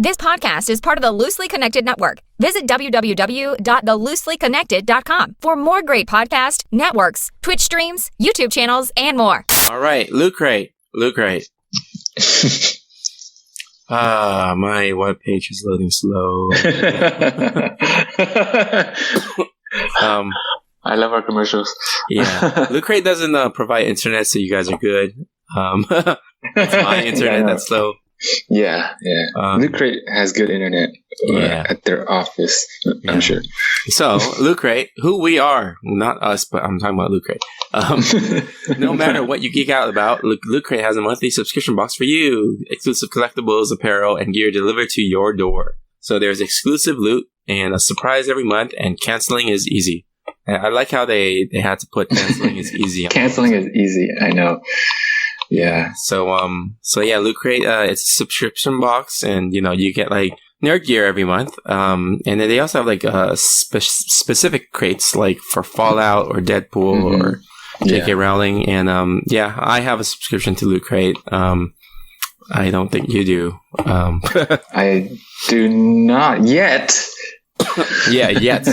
This podcast is part of the Loosely Connected Network. Visit www.thelooselyconnected.com for more great podcast networks, Twitch streams, YouTube channels, and more. All right, Loot Crate. My webpage is loading slow. I love our commercials. Yeah. Loot Crate doesn't provide internet, so you guys are good. It's my internet that's slow. Yeah. Loot Crate has good internet at their office, I'm sure. So, Loot Crate, who we are, not us, but I'm talking about Loot Crate. No matter what you geek out about, Loot Crate has a monthly subscription box for you. Exclusive collectibles, apparel, and gear delivered to your door. So there's exclusive loot and a surprise every month, and canceling is easy. I like how they had to put canceling is easy. Canceling is easy, I know. Yeah. So yeah, Loot Crate, it's a subscription box, and you get like nerd gear every month. And then they also have like specific crates like for Fallout or Deadpool or J.K. Rowling. And I have a subscription to Loot Crate. I don't think you do. I do not yet. Yet.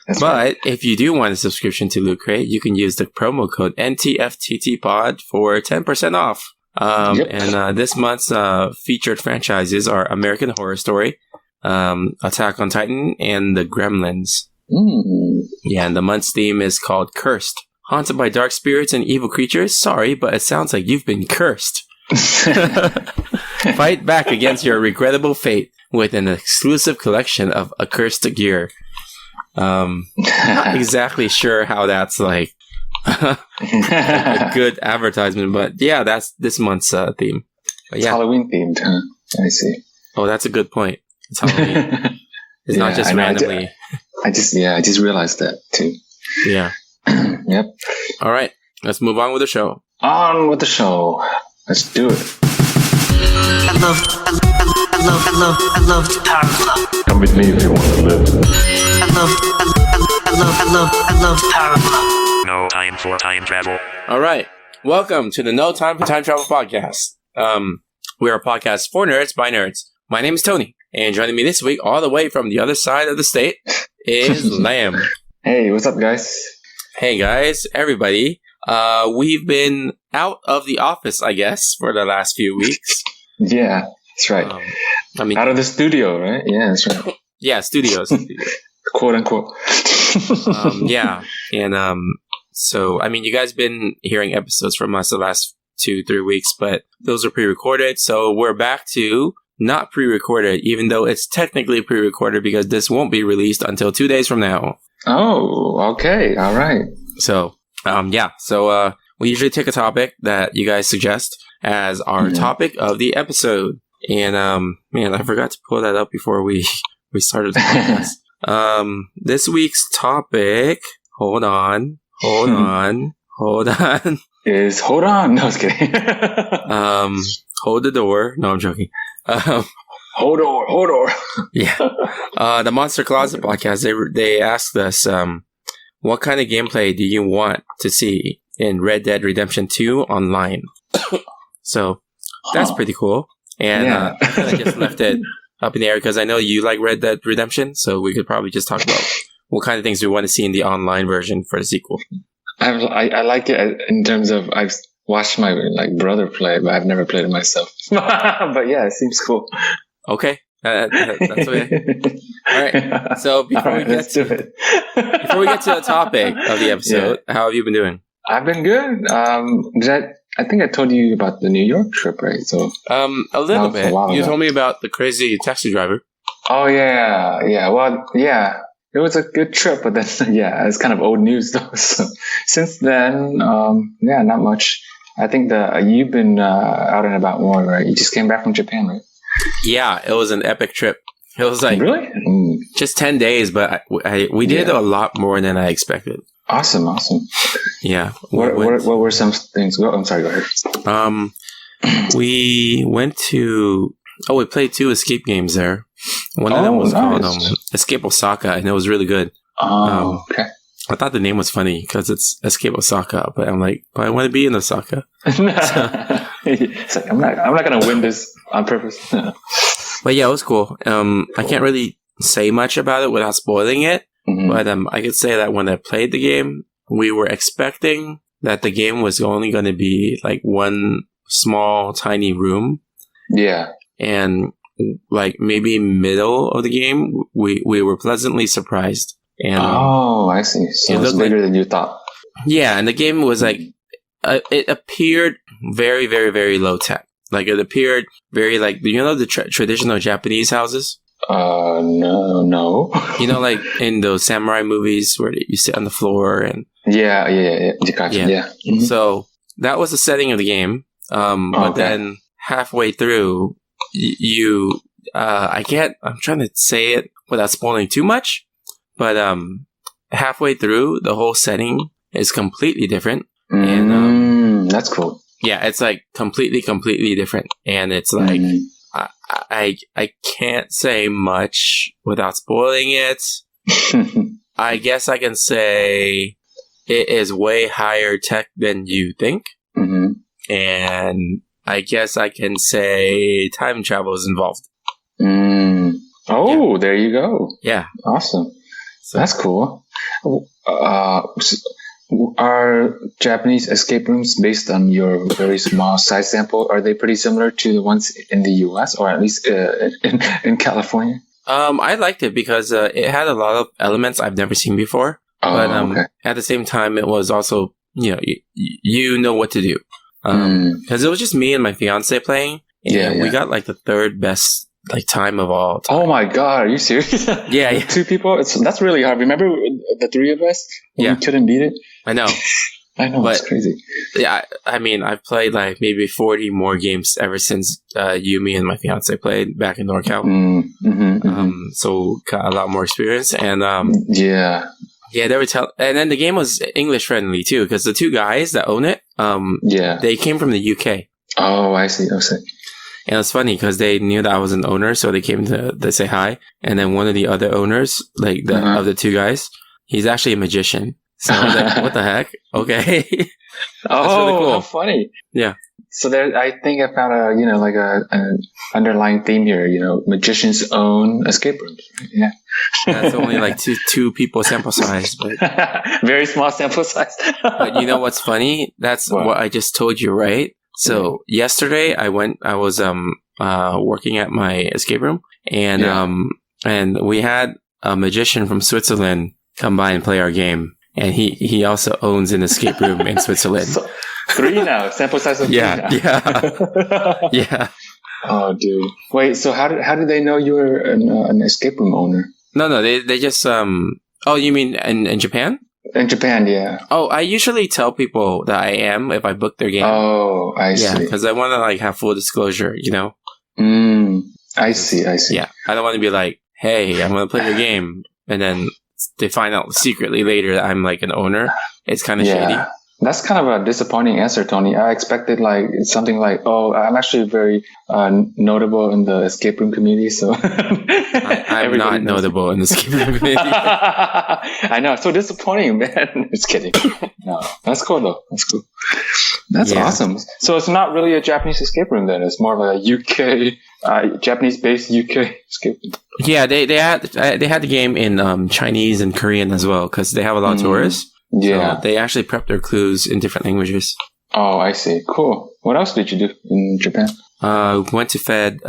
That's but right. if you do want a subscription to Loot Crate, you can use the promo code NTFTTPod for 10% off. And this month's featured franchises are American Horror Story, Attack on Titan, and The Gremlins. Yeah, and the month's theme is called Cursed. Haunted by dark spirits and evil creatures? Sorry, but it sounds like you've been cursed. Fight back against your regrettable fate with an exclusive collection of accursed gear. Not exactly sure how that's like a good advertisement, but yeah, that's this month's theme. But It's yeah. Halloween themed, huh? I see. Oh, that's a good point. It's Halloween. It's not just randomly. I just realized that too. Yeah. Yep. All right, let's move on with the show. On with the show. Let's do it. I love the Power Club. Come with me if you want to live. I love the Power Club. No time for time travel. All right, welcome to the No Time for Time Travel podcast. We're a podcast for nerds by nerds. My name is Tony, and joining me this week, all the way from the other side of the state, is Lamb. Hey, what's up, guys? Hey guys, everybody. We've been out of the office, I guess, for the last few weeks. Yeah, that's right. Out of the studio, right? Yeah, that's right. Yeah, studios. Quote unquote. Yeah, and so I mean, you guys been hearing episodes from us the last 2-3 weeks, but those are pre-recorded. So we're back to not pre-recorded, even though it's technically pre-recorded because this won't be released until 2 days from now. Oh, okay, all right. So So we usually take a topic that you guys suggest as our topic of the episode. And man, I forgot to pull that up before we started the podcast. This week's topic, hold on. Is hold on. No, I was kidding. Hold the door. No, I'm joking. Hold on. Yeah. The Monster Closet podcast, they asked us, what kind of gameplay do you want to see in Red Dead Redemption 2 online? So that's pretty cool. And I kind of just left it up in the air because I know you like Red Dead Redemption, so we could probably just talk about what kind of things we want to see in the online version for the sequel. I like it in terms of I've watched my brother play, but I've never played it myself. But yeah, it seems cool. Okay. That's okay. All right. So before we get to the topic of the episode, how have you been doing? I've been good. I think I told you about the New York trip, right? So a little bit. You told me about the crazy taxi driver. Oh yeah. Well, yeah. It was a good trip, but then it's kind of old news though. So since then, not much. I think you've been out and about more, right? You just came back from Japan, right? Yeah, it was an epic trip. It was like really just 10 days, but we did a lot more than I expected. Awesome. Yeah. What were some things? I'm sorry, go ahead. We went to... we played 2 escape games there. One of them was called Escape Osaka, and it was really good. Oh, okay. I thought the name was funny because it's Escape Osaka, but I'm like, but I want to be in Osaka. It's like, I'm not going to win this on purpose. But yeah, it was cool. I can't really say much about it without spoiling it. Mhm. But I could say that when I played the game, we were expecting that the game was only going to be like one small, tiny room. Yeah. And like maybe middle of the game, we were pleasantly surprised. And Oh, I see. So it it's looked bigger than you thought. yeah, and the game was like, it appeared very, very, very low tech. Like it appeared very like, you know, the traditional Japanese houses? No. You know, like in those samurai movies where you sit on the floor and Yeah. Gotcha. Yeah. Yeah. Mhm. so that was the setting of the game. But Okay. then halfway through, I'm trying to say it without spoiling too much, but halfway through, the whole setting is completely different. And That's cool. yeah, it's like completely different. And it's like, Mhm. I can't say much without spoiling it. I guess I can say it is way higher tech than you think. Mhm. And I guess I can say time travel is involved. Oh, there you go. Yeah. Awesome. So, That's cool. Are Japanese escape rooms based on your very small size sample? Are they pretty similar to the ones in the U.S. or at least in California? I liked it because it had a lot of elements I've never seen before. Oh, But okay. at the same time, it was also, you know what to do. Because it was just me and my fiance playing. And Yeah. we got like the third best like time of all time. Oh my God, are you serious? Yeah. Two people? That's really hard. Remember the three of us? Yeah. We couldn't beat it? I know. I know, it's But- crazy. Yeah, I mean, I've played like maybe 40 more games ever since me, and my fiance played back in NorCal. So got a lot more experience. And Yeah. yeah, they were and then the game was English friendly too, because the two guys that own it, Yeah. they came from the UK. Oh, I see. And it's funny because they knew that I was an owner, so they came to say hi. And then one of the other owners, like of the two guys, he's actually a magician. So I was like, what the heck? Okay. Oh, really cool. how funny. Yeah. So there, I think I found an underlying theme here, magicians own escape rooms. Right? Yeah. That's only like two people sample size. But Very small sample size. But you know what's funny? That's what I just told you, right? So yesterday I was working at my escape room, and and we had a magician from Switzerland come by and play our game, and he also owns an escape room in Switzerland. So, 3 now, sample size of 3 now. Yeah. Oh, dude. Wait, so how did they know you were an escape room owner? No, they just Oh, you mean in Japan? In Japan, yeah. Oh, I usually tell people that I am if I book their game. Oh, I see. Yeah, because I want to like have full disclosure, I see. Yeah, I don't want to be like, hey, I'm going to play your game, and then they find out secretly later that I'm like an owner. It's kind of shady. That's kind of a disappointing answer, Tony. I expected like something like, "Oh, I'm actually very notable in the escape room community." So I'm not notable in the escape room community. I know, so disappointing, man. Just kidding. No, that's cool though. That's cool. That's awesome. So it's not really a Japanese escape room then. It's more like a UK, Japanese-based UK escape room. Yeah, they had the game in Chinese and Korean as well because they have a lot of tourists. Yeah. So they actually prep their clues in different languages. Oh, I see. Cool. What else did you do in Japan? Went to fed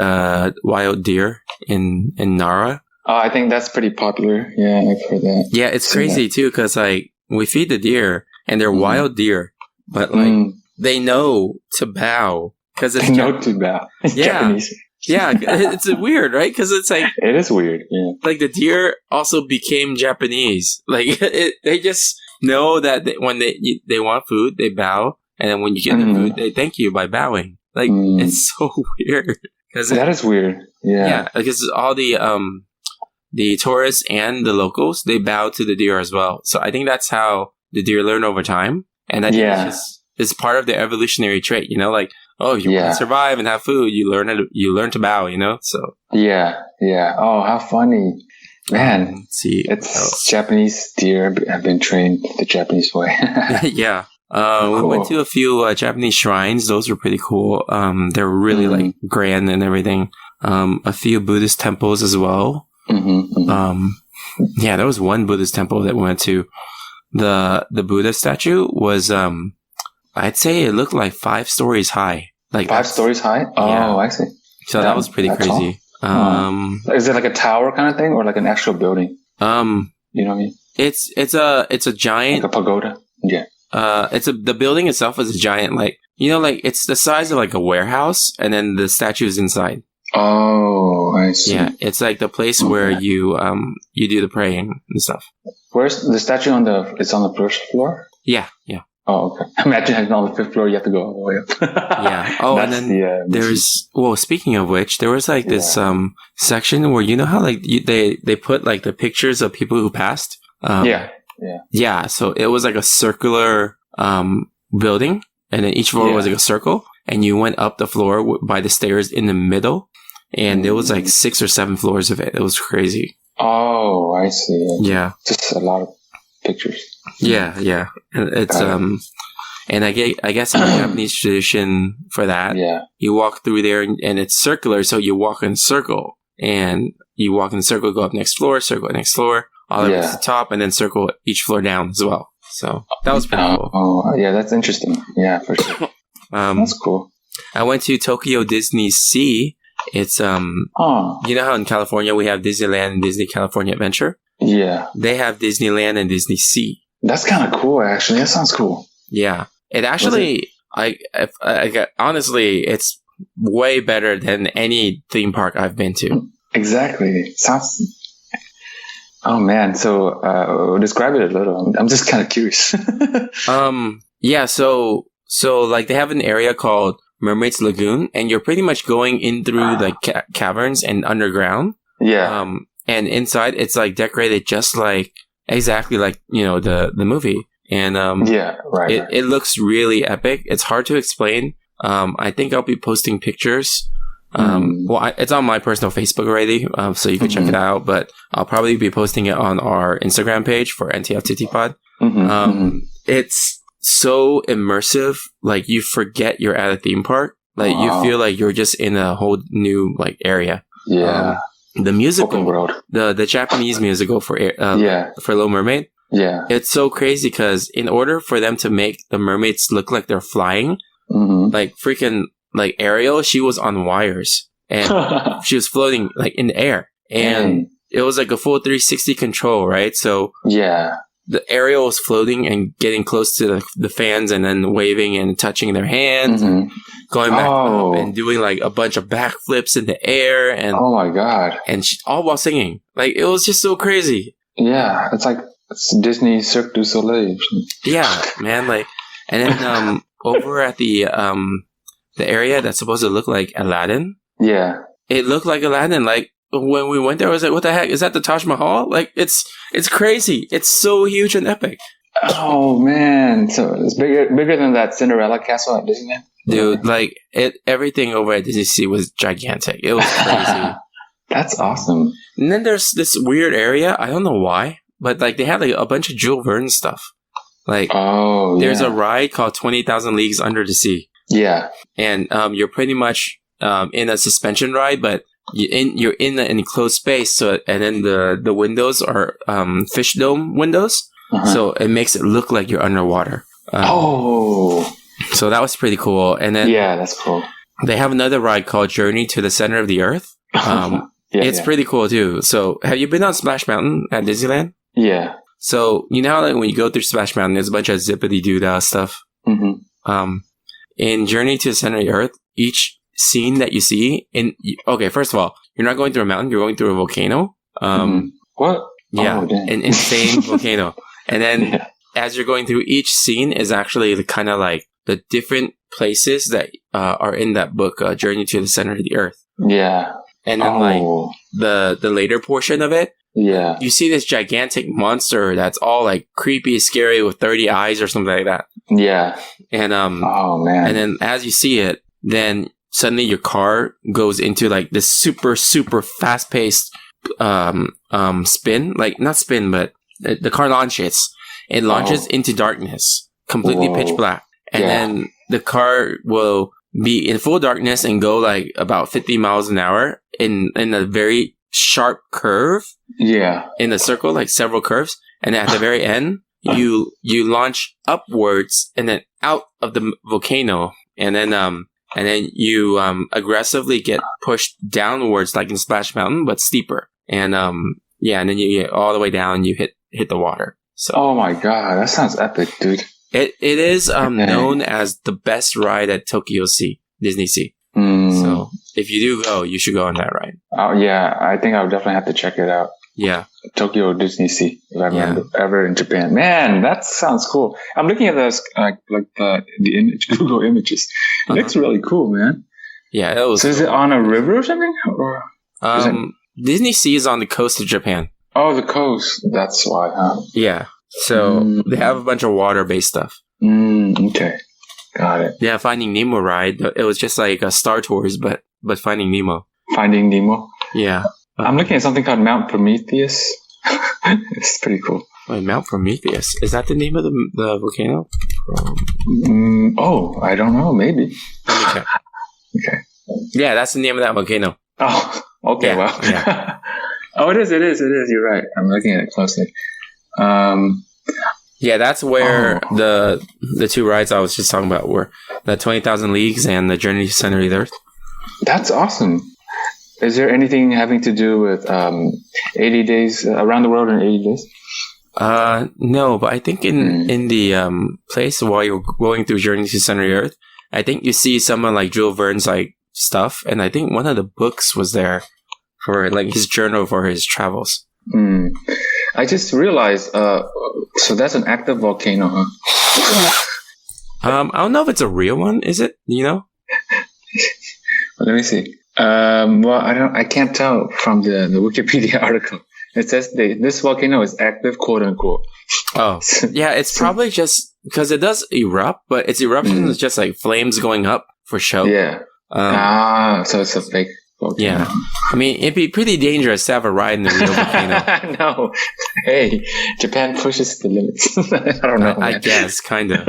wild deer in Nara. Oh, I think that's pretty popular. Yeah, I've heard that. Yeah, it's crazy too because like we feed the deer and they're wild deer, but like they know to bow because it's to bow. It's Japanese. Yeah, it's weird, right? Because it's like it is weird. Yeah, like the deer also became Japanese. Like they just know that when they want food, they bow, and then when you get the food, they thank you by bowing. Like it's so weird. That is weird. Yeah, because all the tourists and the locals they bow to the deer as well. So I think that's how the deer learn over time, and I think it's part of their evolutionary trait. Like, oh, you want to survive and have food, you learn to bow. So yeah. Oh, how funny. Man, let's see, it's Japanese deer have been trained the Japanese way. Yeah. We went to a few Japanese shrines. Those were pretty cool. They're really like grand and everything. a few Buddhist temples as well. Yeah, there was one Buddhist temple that we went to. The Buddha statue was, I'd say it looked like 5 stories high. Like 5 stories high? Oh, yeah. I see. So that was pretty crazy. Is it like a tower kind of thing or like an actual building? You know what I mean? It's a giant, like a pagoda. Yeah. The building itself is a giant, like, you know, like it's the size of like a warehouse, and then the statue is inside. Oh, I see. Yeah, it's like the place where you do the praying and stuff. Where's the statue it's on the first floor? Yeah. Oh, okay. Imagine having on the 5th floor, you have to go all the way up. Yeah. Oh, and then speaking of which, there was like this section where, you know how like they put like the pictures of people who passed? Yeah. So it was like a circular building, and then each floor was like a circle, and you went up the floor by the stairs in the middle, and there was like 6 or 7 floors of it. It was crazy. Oh, I see. Yeah. Just a lot of pictures. Yeah. And it's and I guess in the Japanese tradition for that, you walk through there and it's circular, so you walk in a circle, and you walk in a circle, go up next floor, circle next floor, all the way to the top, and then circle each floor down as well. So that was pretty cool. Oh, yeah, that's interesting. Yeah, for sure. That's cool. I went to Tokyo Disney Sea. It's you know how in California we have Disneyland and Disney California Adventure? Yeah. They have Disneyland and Disney Sea. That's kind of cool, actually. That sounds cool. Yeah. It actually, honestly, it's way better than any theme park I've been to. Exactly. Sounds. Oh man. So, describe it a little. I'm just kind of curious. Yeah. So like they have an area called Mermaid's Lagoon, and you're pretty much going in through the caverns and underground. Yeah. And inside it's like decorated just like exactly like, you know, the movie. And it looks really epic. It's hard to explain. I think I'll be posting pictures. It's on my personal Facebook already, so you can check it out. But I'll probably be posting it on our Instagram page for NTFTT Pod. It's so immersive, like you forget you're at a theme park. Like you feel like you're just in a whole new like area. Yeah. The musical, open world. the Japanese musical for Little Mermaid. Yeah. It's so crazy because in order for them to make the mermaids look like they're flying, like freaking like Ariel, she was on wires and she was floating like in the air, and it was like a full 360 control, right? So the Ariel was floating and getting close to the fans and then waving and touching their hands, and going back up and doing like a bunch of backflips in the air, and oh my god, and all while singing. Like it was just so crazy. Yeah, it's Disney Cirque du Soleil. Yeah, man. Like, and then over at the area that's supposed to look like Aladdin. Yeah, it looked like Aladdin. Like when we went there, I was like, "What the heck is that? The Taj Mahal?" Like it's crazy. It's so huge and epic. Oh man, so it's bigger than that Cinderella castle at Disneyland. Dude, like everything over at Disney Sea was gigantic. It was crazy. That's awesome. And then there's this weird area. I don't know why. But like they have like a bunch of Jules Verne stuff. Like there's a ride called 20,000 Leagues Under the Sea. Yeah. And you're pretty much in a suspension ride, but you're in an enclosed space. So and then the windows are fish dome windows. So it makes it look like you're underwater. So that was pretty cool. And then that's cool. They have another ride called Journey to the Center of the Earth. It's pretty cool too. So have you been on Splash Mountain at Disneyland? Yeah. So, you know how like when you go through Splash Mountain, there's a bunch of zippity-doo-dah stuff? In Journey to the Center of the Earth, each scene that you see first of all, you're not going through a mountain, you're going through a volcano. What? Yeah, an insane volcano. And then as you're going through, each scene is actually the kind of like the different places that are in that book, Journey to the Center of the Earth. Yeah. And then like the later portion of it, you see this gigantic monster that's all like creepy, scary with 30 eyes or something like that. Yeah. And and then as you see it, then suddenly your car goes into like this super, super fast paced spin. Like not spin, but the car launches. It launches into darkness, completely pitch black. And then the car will be in full darkness and go like about 50 miles an hour in a very sharp curve. Yeah. In a circle, like several curves. And at the very end, you launch upwards and then out of the volcano. And then you aggressively get pushed downwards like in Splash Mountain, but steeper. And and then you get all the way down and you hit the water. So Oh my god, that sounds epic, dude. it is known as the best ride at Tokyo Sea, Disney Sea. So if you do go, you should go on that ride. Oh yeah, I think I would definitely have to check it out. Yeah. Tokyo Disney Sea, if I'm ever in Japan. Man, that sounds cool. I'm looking at those the image, Google images. It looks really cool, man. Yeah, it was. So is it on a river or something? Or Disney Sea is on the coast of Japan. Oh, the coast. That's why, huh? Yeah. So they have a bunch of water-based stuff. Okay. Got it. Yeah, Finding Nemo ride. It was just like a Star Tours, but Finding Nemo. Finding Nemo. Yeah. I'm looking at something called Mount Prometheus. It's pretty cool. Wait, Mount Prometheus. Is that the name of the volcano? I don't know. Maybe. Let me check. Okay. Yeah, that's the name of that volcano. Oh, okay. Yeah, Well. yeah. Oh, it is. You're right. I'm looking at it closely. Yeah, that's where the two rides I was just talking about were the 20,000 Leagues and the Journey to Center of the Earth. That's awesome. Is there anything having to do with 80 days around the world in 80 days? No, but I think in the place while you're going through Journey to Center of the Earth, I think you see some of like Jules Verne's like stuff, and I think one of the books was there for like his journal for his travels. I just realized, so that's an active volcano, huh? I don't know if it's a real one. Is it? You know? Let me see. Well, I can't tell from the Wikipedia article. It says this volcano is active, quote unquote. Oh, yeah. It's probably just because it does erupt, but its eruption is just like flames going up for show. Yeah. So it's a fake volcano. Yeah. I mean, it'd be pretty dangerous to have a ride in the real volcano. No. Hey, Japan pushes the limits. I don't know. I guess, kind of.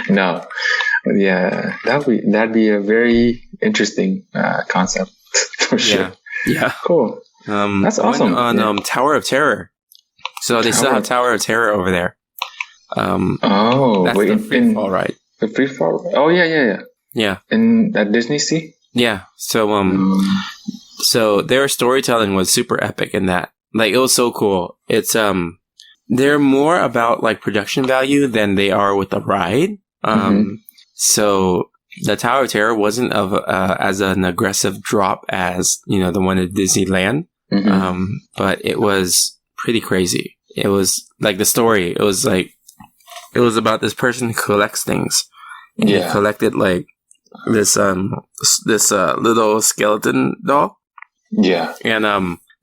No. Yeah, that'd be a very interesting concept for sure. Yeah. Cool. That's awesome. On Tower of Terror. So they still have Tower of Terror over there. That's the free fall ride. The free fall? Oh yeah. Yeah. In that Disney Sea? Yeah. So so their storytelling was super epic in that. Like it was so cool. It's they're more about like production value than they are with the ride. So the Tower of Terror wasn't of as an aggressive drop as, you know, the one at Disneyland. But it was pretty crazy. It was like the story. It was about this person who collects things. And he collected like this little skeleton doll. Yeah. And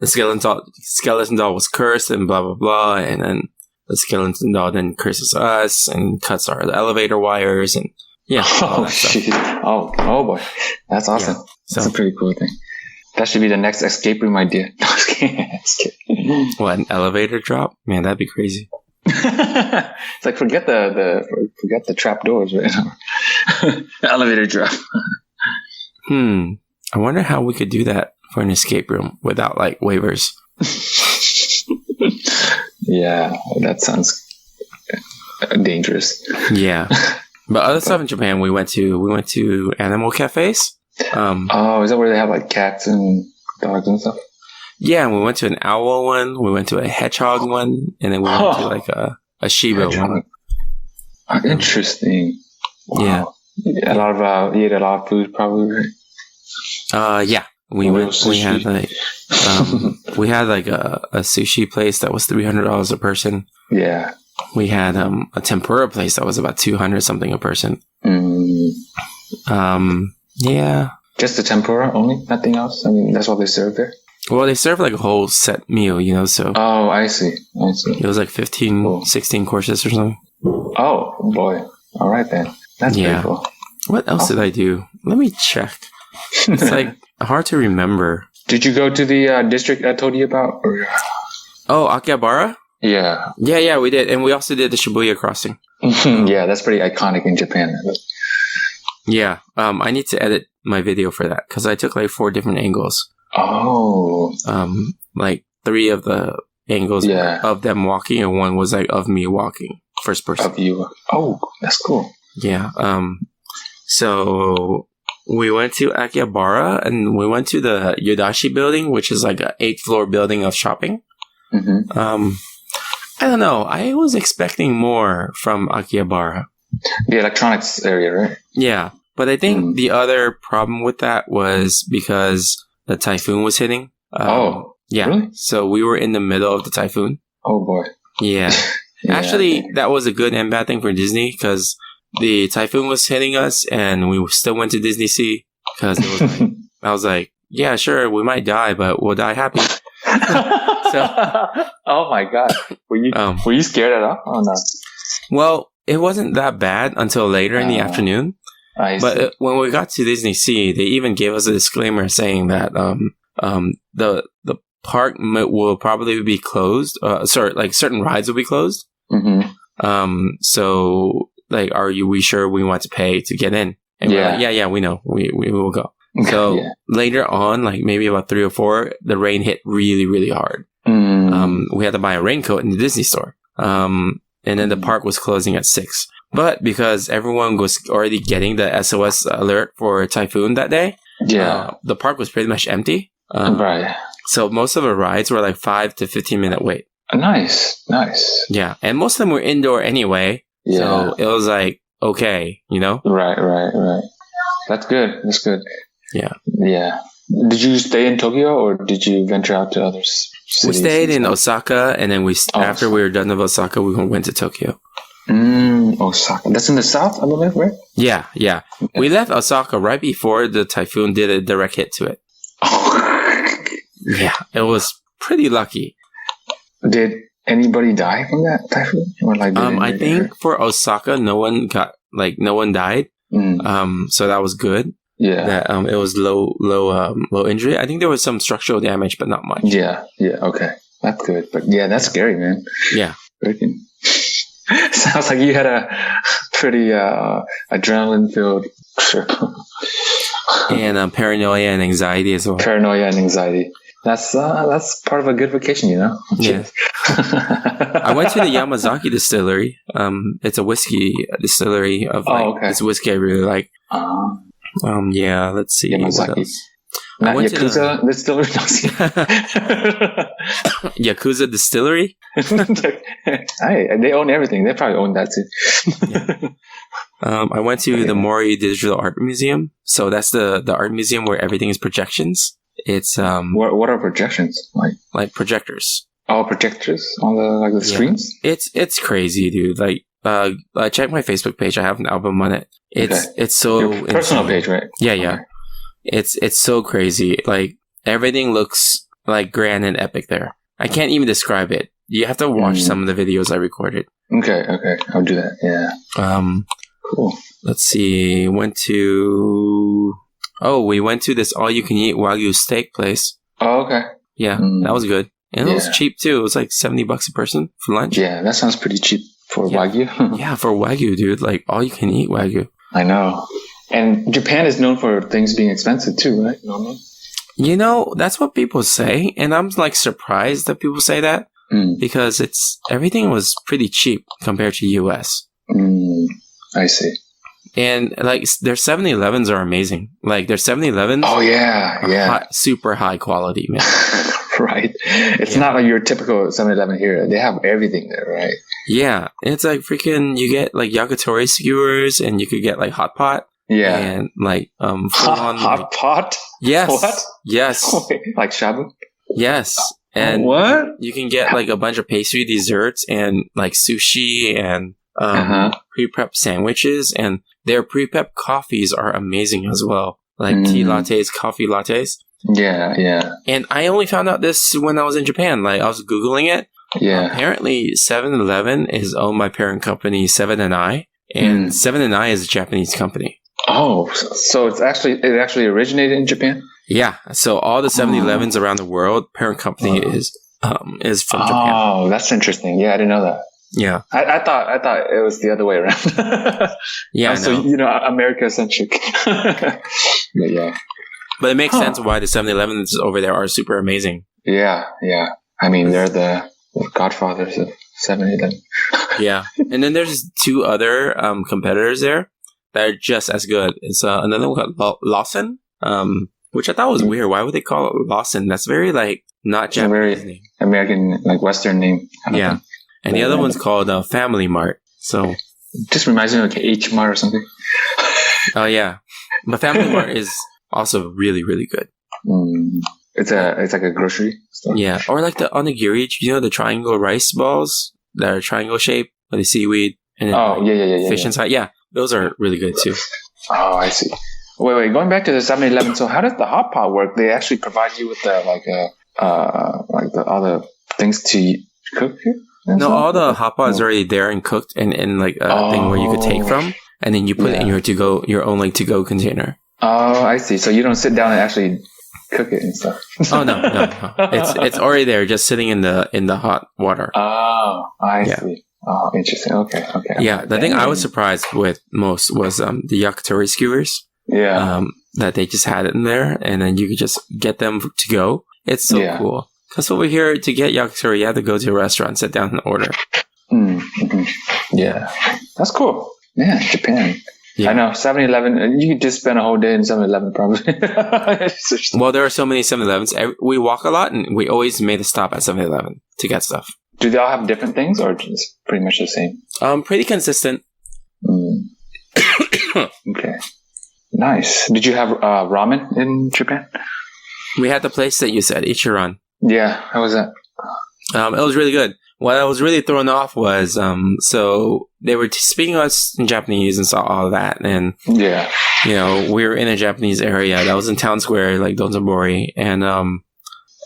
the skeleton doll was cursed and blah blah blah, and then the skeleton doll then curses us and cuts our elevator wires and Oh shit! Oh boy, that's awesome. Yeah. That's a pretty cool thing. That should be the next escape room idea. What, an elevator drop? Man, that'd be crazy. It's like forget the trap doors, right? Elevator drop. I wonder how we could do that for an escape room without like waivers. Yeah, that sounds dangerous. Yeah. But other stuff in Japan, we went to animal cafes. Is that where they have like cats and dogs and stuff? Yeah, and we went to an owl one, we went to a hedgehog one, and then we went to like a Shiba one. Interesting. Wow. Yeah. You ate a lot of food probably, right? Yeah. We had like a sushi place that was $300 a person. Yeah. We had a tempura place that was about $200 something a person. Yeah. Just the tempura only? Nothing else? I mean, that's what they serve there? Well, they serve like a whole set meal, you know, so. Oh, I see. It was like 16 courses or something. Oh, boy. All right, then. That's pretty cool. What else did I do? Let me check. It's like hard to remember. Did you go to the district I told you about? Oh, Akihabara? Yeah. Yeah, we did. And we also did the Shibuya crossing. Yeah, that's pretty iconic in Japan. Yeah. I need to edit my video for that because I took like 4 different angles. Oh. Like 3 of the angles of them walking, and 1 was like of me walking, first person. Of you. Oh, that's cool. Yeah. So we went to Akihabara and we went to the Yodashi building, which is like an 8th floor building of shopping. Mm-hmm. I don't know. I was expecting more from Akihabara. The electronics area, right? Yeah. But I think the other problem with that was because the typhoon was hitting. Yeah. Really? So we were in the middle of the typhoon. Oh, boy. Yeah. Actually, that was a good and bad thing for Disney because the typhoon was hitting us and we still went to Disney Sea because it was like, I was like, yeah, sure, we might die, but we'll die happy. Oh my God. Were you scared at all? Oh, no. Well, it wasn't that bad until later in the afternoon. But when we got to Disney Sea, they even gave us a disclaimer saying that the park will probably be closed. Certain rides will be closed. Mm-hmm. So like, we sure we want to pay to get in? And we're like, yeah, we know. We will go. So later on, like maybe about 3 or 4, the rain hit really, really hard. We had to buy a raincoat in the Disney store. And then the park was closing at 6. But because everyone was already getting the SOS alert for typhoon that day, the park was pretty much empty. Right. So most of the rides were like 5 to 15 minute wait. Nice. Yeah. And most of them were indoor anyway. Yeah. So it was like, okay, you know? Right. That's good. Yeah. Yeah. Did you stay in Tokyo or did you venture out to other cities? We stayed in Osaka, and then after we were done with Osaka, we went to Tokyo. Osaka. That's in the south, I believe, right? Yeah. We left Osaka right before the typhoon did a direct hit to it. Yeah, it was pretty lucky. Did anybody die from that typhoon? Or like, I think for Osaka, no one died. So that was good. Yeah. That it was low injury. I think there was some structural damage, but not much. Yeah. Okay. That's good. But yeah, that's scary, man. Yeah. Freaking. Sounds like you had a pretty adrenaline-filled trip. And paranoia and anxiety as well. Paranoia and anxiety. That's part of a good vacation, you know? Yeah. I went to the Yamazaki distillery. It's a whiskey distillery of this whiskey I really like. Yeah, let's see. Yamazaki. What else? Not Yakuza distillery? Yakuza distillery? They own everything. They probably own that too. Yeah. I went to the Mori Digital Art Museum. So that's the art museum where everything is projections. It's what are projections like projectors? Oh, projectors on the screens. It's crazy, dude. Like check my Facebook page. I have an album on it. It's so your personal insane. page, right? Yeah. Okay. It's so crazy. Like everything looks like grand and epic there. I can't even describe it. You have to watch some of the videos I recorded. Okay, I'll do that. Yeah. Cool. Let's see. We went to this all-you-can-eat Wagyu steak place. Oh, okay. Yeah, that was good. And it was cheap, too. It was like $70 a person for lunch. Yeah, that sounds pretty cheap for Wagyu. Yeah, for Wagyu, dude. Like, all-you-can-eat Wagyu. I know. And Japan is known for things being expensive, too, right? Normally? You know, that's what people say. And I'm, like, surprised that people say that. Because everything was pretty cheap compared to U.S. I see. And like their 7-Elevens are amazing. Like their 7-Elevens. Oh yeah. Super high quality, man. Right. It's not like your typical 7-Eleven here. They have everything there, right? Yeah. It's like freaking. You get like yakitori skewers, and you could get like hot pot. Yeah. And like hot pot. Yes. What? Yes. Like shabu. Yes. And what? You can get like a bunch of pastry desserts and like sushi and pre-prep sandwiches, and their pre-prep coffees are amazing as well. Like tea lattes, coffee lattes. Yeah. And I only found out this when I was in Japan. Like I was Googling it. Yeah. Apparently 7-Eleven is owned by parent company 7 & I, and 7 & I is a Japanese company. Oh, so it actually originated in Japan? Yeah. So all the 7-Elevens around the world, parent company is from Japan. Oh, that's interesting. Yeah, I didn't know that. Yeah. I thought it was the other way around. Yeah. So America centric. But yeah. But it makes sense why the 7-Elevens over there are super amazing. Yeah. I mean, they're the godfathers of 7-Eleven. Yeah. And then there's 2 other competitors there that are just as good. It's another one called Lawson, which I thought was weird. Why would they call it Lawson? That's very not It's a Japanese very name. American, Western name. Yeah. And the other one's called Family Mart. So just reminds me of H Mart or something. Oh yeah, but Family Mart is also really, really good. It's like a grocery store. Yeah, or like the onigiri, the triangle rice balls that are triangle shaped with the seaweed and then fish inside. Yeah, those are really good too. Oh, I see. Wait. Going back to the 7-Eleven. So how does the hot pot work? They actually provide you with the all the things to cook here? No, all the hot pot is already there and cooked and in like a thing where you could take from, and then you put it in your own to-go container. Oh, I see. So you don't sit down and actually cook it and stuff. Oh no. It's already there, just sitting in the hot water. Oh, I see. Oh, interesting. Okay. Yeah, the thing I was surprised with most was the yakitori skewers. Yeah. That they just had it in there, and then you could just get them to go. It's so cool. Because over here, to get yakitori, you have to go to a restaurant, sit down, and order. Mm-hmm. Yeah. That's cool. Yeah, Japan. Yeah. I know, 7-Eleven, you could just spend a whole day in 7-Eleven probably. Well, there are so many 7-Elevens. We walk a lot, and we always made a stop at 7-Eleven to get stuff. Do they all have different things, or just pretty much the same? Pretty consistent. Okay. Nice. Did you have ramen in Japan? We had the place that you said, Ichiran. Yeah, how was that? It was really good. What I was really thrown off was, so they were speaking to us in Japanese and saw all of that. And, we were in a Japanese area that was in town square, like Donzabori. And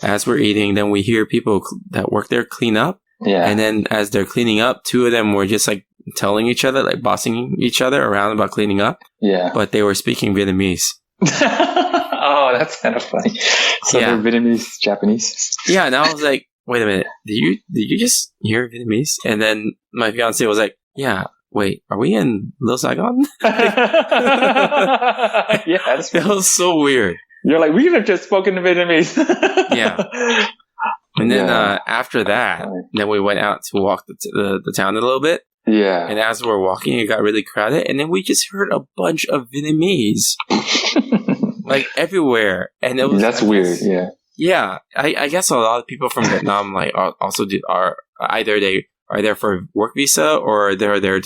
as we're eating, then we hear people that work there clean up. Yeah. And then as they're cleaning up, 2 of them were just like telling each other, like bossing each other around about cleaning up. Yeah. But they were speaking Vietnamese. Oh, that's kind of funny. So they're Vietnamese, Japanese. Yeah, and I was like, wait a minute, did you just hear Vietnamese? And then my fiance was like, yeah, wait, are we in Little Saigon? Yeah, that's that was so weird. You're like, we could have just spoken Vietnamese. Yeah. And then after that, then we went out to walk the town a little bit. Yeah. And as we're walking, it got really crowded. And then we just heard a bunch of Vietnamese. Like everywhere. And it was that's weird, yeah. Yeah. I guess a lot of people from Vietnam are either they are there for work visa or they're there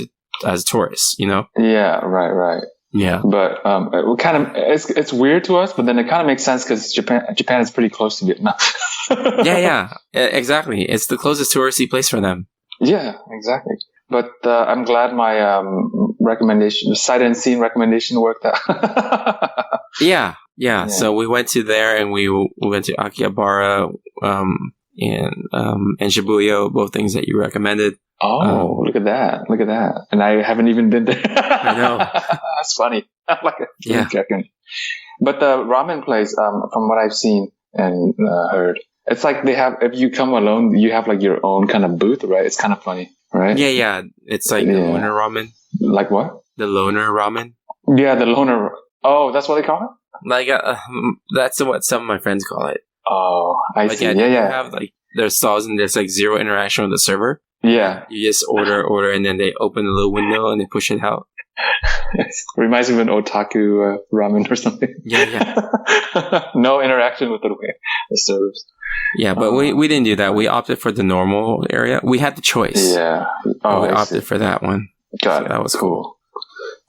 as tourists, Yeah, right. Yeah. But it's weird to us, but then it kind of makes sense because Japan is pretty close to Vietnam. Yeah, exactly. It's the closest touristy place for them. Yeah, exactly. But I'm glad my sight and scene recommendation worked out. Yeah. So we went to there and we went to Akihabara and Shibuya, both things that you recommended. Oh, look at that. And I haven't even been there. I know. That's funny. Checking. But the ramen place, from what I've seen and heard, it's like they have, if you come alone, you have like your own kind of booth, right? It's kind of funny, right? Yeah. It's like the loner ramen. Like what? The loner ramen. Yeah, the loner. Oh, that's what they call it? Like, that's what some of my friends call it. Oh, I see. Yeah. You have like, there's stalls and there's like zero interaction with the server. Yeah. You just order and then they open a little window and they push it out. Reminds me of an otaku ramen or something. Yeah. No interaction with the servers. Yeah, but we didn't do that. We opted for the normal area. We had the choice. Yeah. Oh, we opted for that one. Got it. That was cool.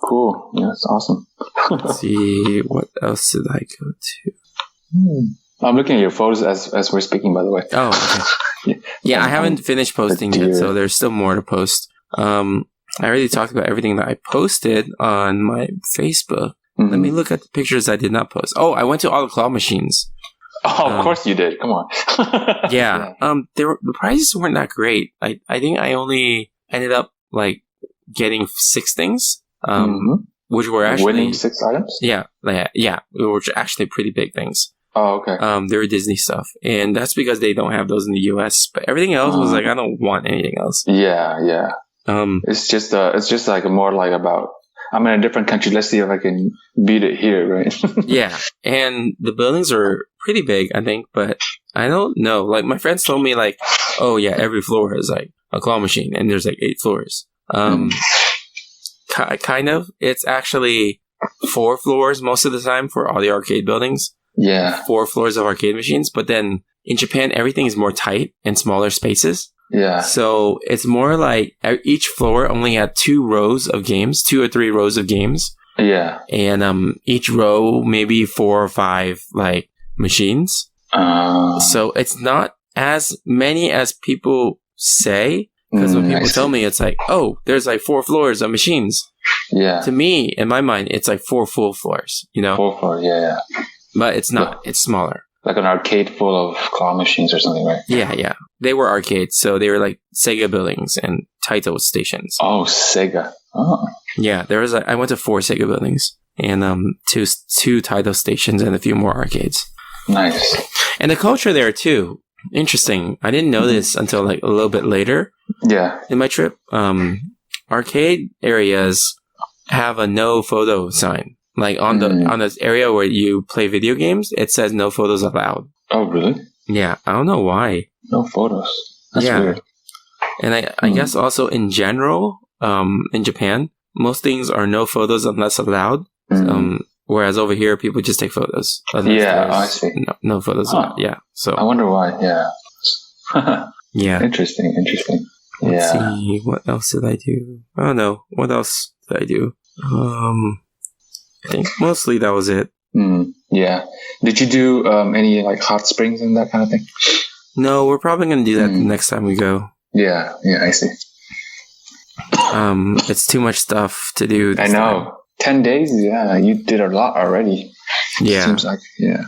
Cool. Yeah, that's awesome. Let's see, what else did I go to? I'm looking at your photos as we're speaking, by the way. Oh, okay. Yeah, I haven't finished posting yet, so there's still more to post. I already talked about everything that I posted on my Facebook. Mm-hmm. Let me look at the pictures I did not post. Oh, I went to all the claw machines. Oh, of course you did. Come on. Yeah. The prices weren't that great. I think I only ended up like getting 6 things. Which were actually winning 6 items. Yeah, which were actually pretty big things. Oh, okay. They were Disney stuff, and that's because they don't have those in the US. But everything else was like, I don't want anything else. Yeah. It's just like more like about, I'm in a different country. Let's see if I can beat it here, right? Yeah, and the buildings are pretty big, I think, but I don't know. Like, my friends told me, like, oh yeah, every floor is like a claw machine, and there's like 8 floors. Kind of. It's actually 4 floors most of the time for all the arcade buildings. Yeah. 4 floors of arcade machines, but then in Japan, everything is more tight and smaller spaces. Yeah. So it's more like each floor only had 2 rows of games, 2 or 3 rows of games. Yeah. And each row maybe 4 or 5 like machines. So it's not as many as people say. Because when people tell me, it's like, oh, there's like 4 floors of machines. Yeah. To me, in my mind, it's like 4 full floors, you know? 4 floors, yeah. But it's not. It's smaller. Like an arcade full of claw machines or something, right? Yeah. They were arcades, so they were like Sega buildings and Taito stations. Oh, Sega. Oh. Yeah, there was. I went to 4 Sega buildings and 2 Taito stations and a few more arcades. Nice. And the culture there too. Interesting. I didn't know this until like a little bit later. Yeah. In my trip, arcade areas have a no photo sign. Like on the area where you play video games, it says no photos allowed. Oh, really? Yeah, I don't know why. No photos. That's weird. And I guess also in general, in Japan, most things are no photos unless allowed. Whereas over here, people just take photos. Yeah, I see. No photos allowed. Yeah. So I wonder why. Yeah. Yeah. Interesting. Let's see. What else did I do? I don't know. What else did I do? I think mostly that was it. Yeah. Did you do any like hot springs and that kind of thing? No, we're probably going to do that the next time we go. Yeah, I see. It's too much stuff to do. I know. Time. 10 days? Yeah, you did a lot already. Yeah. Seems like, yeah.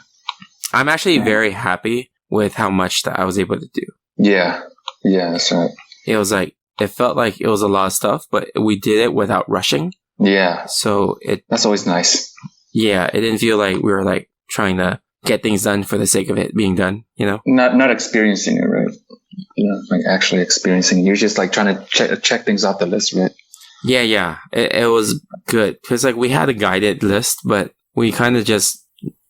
I'm actually very happy with how much that I was able to do. Yeah, that's right. It felt like it was a lot of stuff, but we did it without rushing. Yeah. So that's always nice. Yeah, it didn't feel like we were like trying to get things done for the sake of it being done, you know? Not experiencing it, right? Like actually experiencing it. You're just like trying to check things off the list, right? Yeah. It was good. Because like we had a guided list, but we kind of just,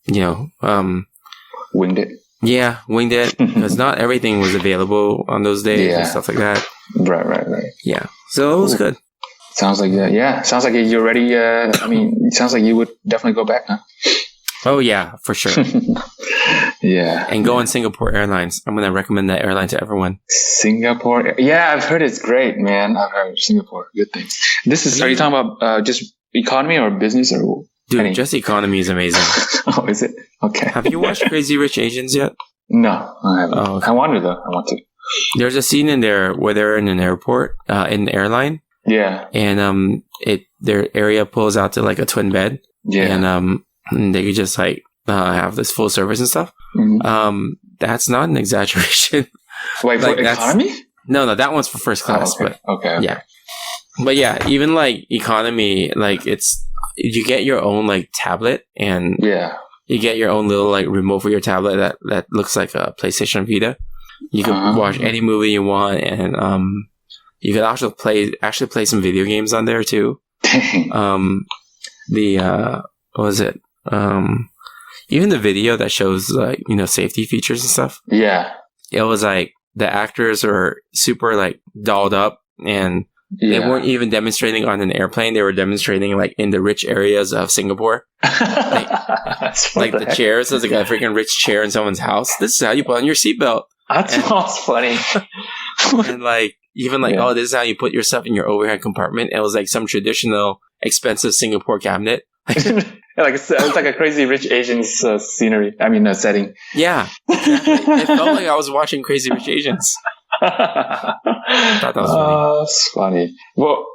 winged it. Yeah, winged it. Because not everything was available on those days and stuff like that. Right. Yeah. So it was good. Sounds like Sounds like you're ready. It sounds like you would definitely go back, huh? Oh yeah, for sure. Yeah. And go on Singapore Airlines. I'm gonna recommend that airline to everyone. Singapore, yeah, I've heard it's great, man. I've heard Singapore, good things. Are you talking about just economy or business or? Dude, just economy is amazing. Oh, is it? Okay. Have you watched Crazy Rich Asians yet? No, I haven't. Oh, okay. I want to. There's a scene in there where they're in an airport, in an airline. Yeah. And their area pulls out to like a twin bed. Yeah. And they could just like have this full service and stuff. Mm-hmm. That's not an exaggeration. Wait, for economy? No, that one's for first class. Oh, okay. But okay. Yeah. But yeah, even like economy, like you get your own like tablet and you get your own little like remote for your tablet that looks like a PlayStation Vita. You can watch any movie you want, and you can also play some video games on there too. What was it? Even the video that shows like safety features and stuff. Yeah, it was like the actors are super like dolled up, and they weren't even demonstrating on an airplane. They were demonstrating like in the rich areas of Singapore. like the chairs. There's like a freaking rich chair in someone's house. This is how you put on your seatbelt. That sounds funny. And like even like oh, this is how you put your stuff in your overhead compartment. It was like some traditional expensive Singapore cabinet. It's like a Crazy Rich Asians scenery. I mean, setting. Yeah, exactly. It felt like I was watching Crazy Rich Asians. I thought that was funny. That's funny. Well,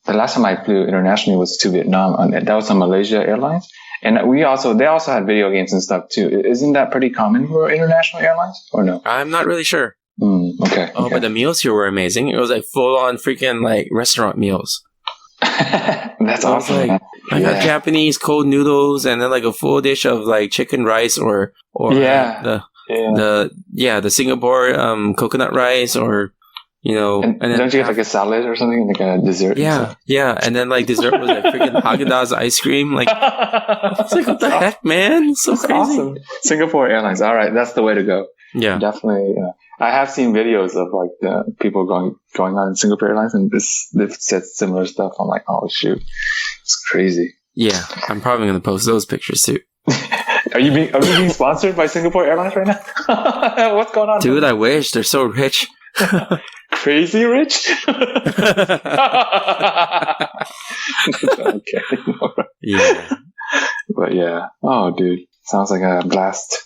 the last time I flew internationally was to Vietnam, and that was on Malaysia Airlines. And they also had video games and stuff too. Isn't that pretty common for international airlines, or no? I'm not really sure. Okay. Oh, but the meals here were amazing. It was like full on freaking like restaurant meals. That's awesome. I got Japanese cold noodles and then like a full dish of like chicken rice or the Singapore coconut rice or and then don't you get like a salad or something, like a dessert? Yeah, and then like dessert was like freaking Haagen-Dazs ice cream. Like, it's like, what the heck, man? It's so crazy. Awesome. Singapore Airlines. All right, that's the way to go. Yeah, definitely. I have seen videos of like the people going on Singapore Airlines, and they've said similar stuff. I'm like, oh shoot, it's crazy. Yeah, I'm probably gonna post those pictures too. Are you being sponsored by Singapore Airlines right now? What's going on, dude? I wish. They're so rich. Crazy rich? Okay. Yeah. But yeah. Oh, dude. Sounds like a blast.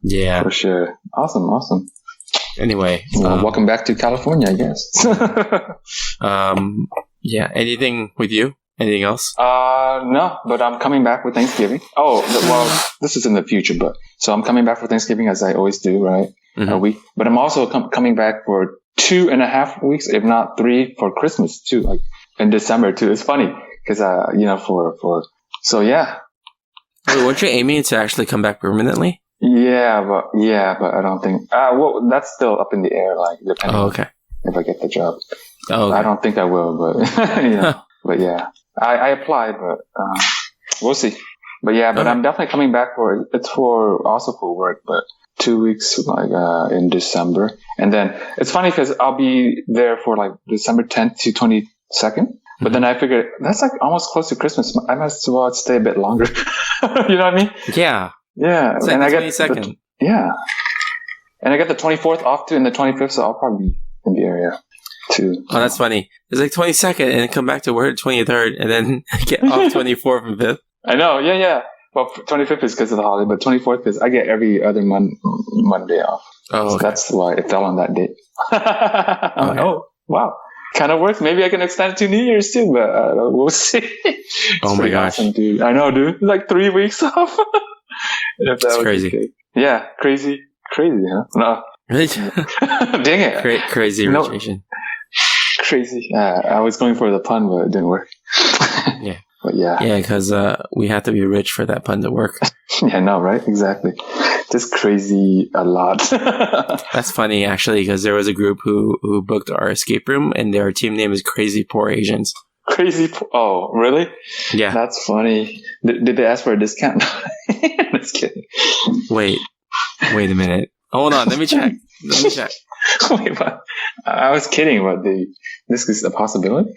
Yeah. For sure. Awesome. Anyway. Well, welcome back to California, I guess. Yeah. Anything with you? Anything else? No, but I'm coming back for Thanksgiving. Oh, well, this is in the future, so I'm coming back for Thanksgiving as I always do, right? Mm-hmm. A week. But I'm also coming back for 2.5 weeks, if not 3, for Christmas too, like in December too. It's funny because, so yeah. Wait, weren't you aiming to actually come back permanently? Yeah, but I don't think, well, that's still up in the air, like depending on if I get the job. Oh, okay. I don't think I will, but, but yeah. I applied, but we'll see. But yeah, I'm definitely coming back it's also for work, but 2 weeks like in December. And then it's funny because I'll be there for like December 10th to 22nd. But then I figured that's like almost close to Christmas. I might as well stay a bit longer. You know what I mean? Yeah. Yeah. It's like and the I 22nd. Yeah. And I got the 24th off too and the 25th, so I'll probably be in the area. Too. Oh, that's funny. It's like 22nd and then come back to work 23rd and then get off 24th and 5th. I know. Yeah. Well, 25th is because of the holiday, but 24th is I get every other Monday off. Oh, okay. So that's why it fell on that date. I'm like, oh, wow. Kind of works. Maybe I can extend it to New Year's too, but we'll see. Oh my gosh. Awesome, dude. I know, dude. Like 3 weeks off. That's crazy. Yeah, crazy, huh? No. Dang it. Crazy rotation. Crazy. I was going for the pun, but it didn't work. Yeah. But yeah. Yeah, because we have to be rich for that pun to work. Yeah, no, right? Exactly. Just crazy a lot. That's funny, actually, because there was a group who booked our escape room, and their team name is Crazy Poor Asians. Oh, really? Yeah. That's funny. Did they ask for a discount? Just kidding. Wait a minute. Hold on, let me check. Wait, what? I was kidding, but this is a possibility?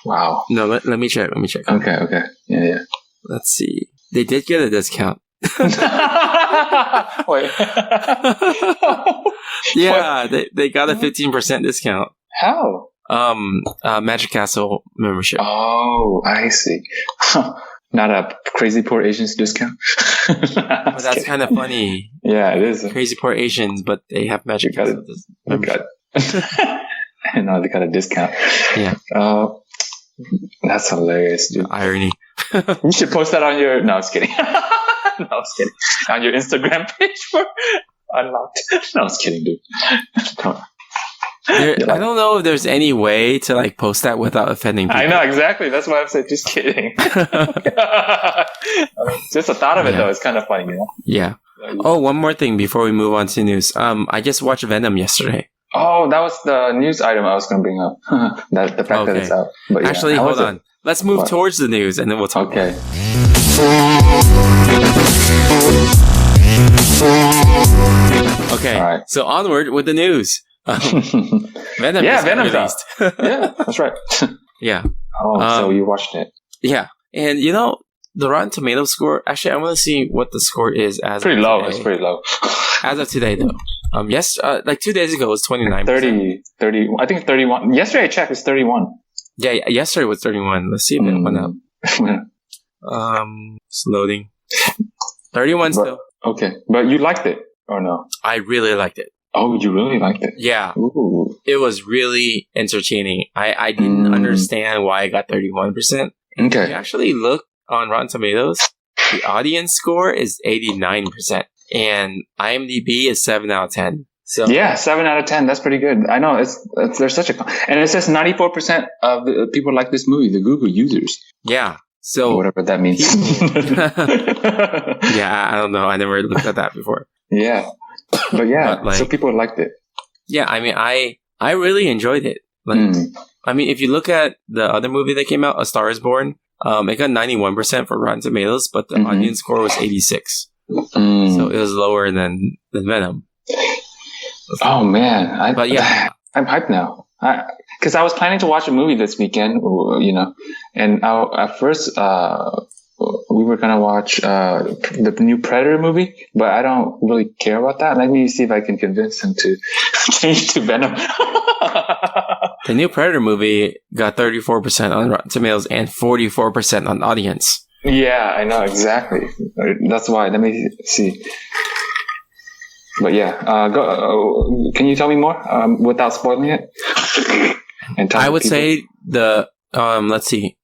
Wow. No, let me check. Okay. Yeah. Let's see. They did get a discount. Wait. Yeah, they got a 15% discount. How? Magic Castle membership. Oh, I see. Not a Crazy Poor Asians discount. But that's kind of funny. Yeah, it is. Crazy Poor Asians, but they have Magic Castle membership. I know they got a discount. Yeah. That's hilarious, dude. Irony. You should post that on your... No, I was kidding. On your Instagram page for Unlocked. No, I was kidding, dude. Come on. I don't know if there's any way to like post that without offending people. I know, exactly. That's why I said just kidding. Just the thought of it, though, is kind of funny, you know? Yeah. Oh, one more thing before we move on to news. I just watched Venom yesterday. Oh, that was the news item I was going to bring up. The fact that it's out. But yeah, actually, hold on. Let's move towards the news, and then we'll talk. Okay. Okay. All right. So onward with the news. Venom. Yeah, Venom's out. Yeah, that's right. Yeah. Oh, so you watched it? Yeah, and the Rotten Tomatoes score. Actually, I want to see what the score is as. Pretty low. It's pretty low. As of today, though. Like 2 days ago, it was 29%. 30. I think 31. Yesterday I checked, it's 31. Yeah, yesterday was 31. Let's see if it went up. It's loading. 31 still. Okay, but you liked it or no? I really liked it. Oh, you really liked it? Yeah. Ooh. It was really entertaining. I didn't understand why I got 31%. Okay. If you actually look on Rotten Tomatoes, the audience score is 89%. And IMDb is 7 out of 10. So yeah, 7 out of 10. That's pretty good. I know there's such a, and it says 94% of the people like this movie, the Google users. Yeah. So whatever that means. yeah, I don't know. I never looked at that before. Yeah, but yeah, But, like, so people liked it. Yeah, I mean, I really enjoyed it. Like, I mean, if you look at the other movie that came out, A Star Is Born, it got 91% for Rotten Tomatoes, but the audience score was 86. So it was lower than Venom. Oh man, But yeah. I'm hyped now. Because I was planning to watch a movie this weekend, you know, and at first we were gonna watch the new Predator movie, but I don't really care about that. Let me see if I can convince him to change to Venom. The new Predator movie got 34% on Rotten Tomatoes and 44% on audience. Yeah, I know exactly. That's why. Let me see. But yeah, can you tell me more without spoiling it? And I would say let's see.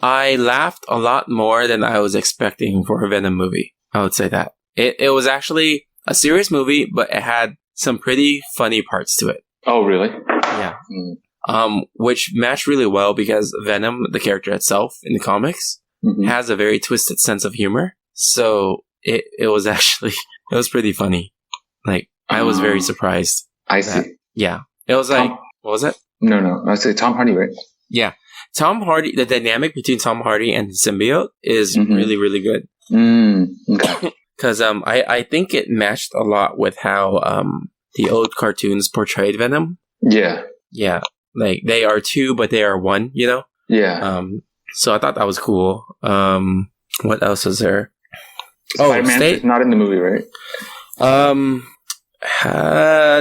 I laughed a lot more than I was expecting for a Venom movie. I would say that. It was actually a serious movie, but it had some pretty funny parts to it. Oh, really? Yeah. Which matched really well because Venom, the character itself in the comics, has a very twisted sense of humor. So it was actually, it was pretty funny. Like, I was very surprised. I see. Yeah. It was like, what was it? No. I say Tom Hardy, right? Yeah. Tom Hardy, the dynamic between Tom Hardy and the symbiote is really, really good. Okay. Because I think it matched a lot with how the old cartoons portrayed Venom. Yeah. Yeah. Like, they are two, but they are one, you know? Yeah. So I thought that was cool. What else is there? Spider-Man is not in the movie, right?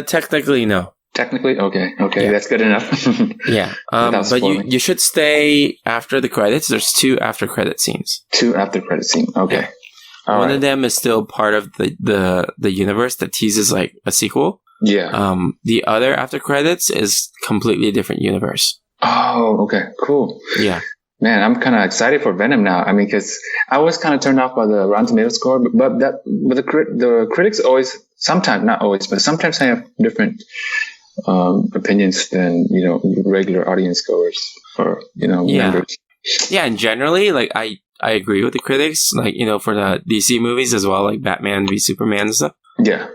Technically, no. Technically? Okay, yeah. That's good enough. Yeah. But you should stay after the credits. There's 2 after credit scenes. 2 after credit scenes. Okay. Yeah. One of them is still part of the universe that teases like a sequel. Yeah. The other after credits is completely different universe. Oh, okay. Cool. Yeah. Man, I'm kind of excited for Venom now. I mean, because I was kind of turned off by the Rotten Tomatoes score, but the critics always, sometimes, not always, but sometimes have different opinions than, you know, regular audience goers or, you know, members. Yeah, and generally, like, I agree with the critics, like, you know, for the DC movies as well, like Batman v Superman and stuff. Yeah.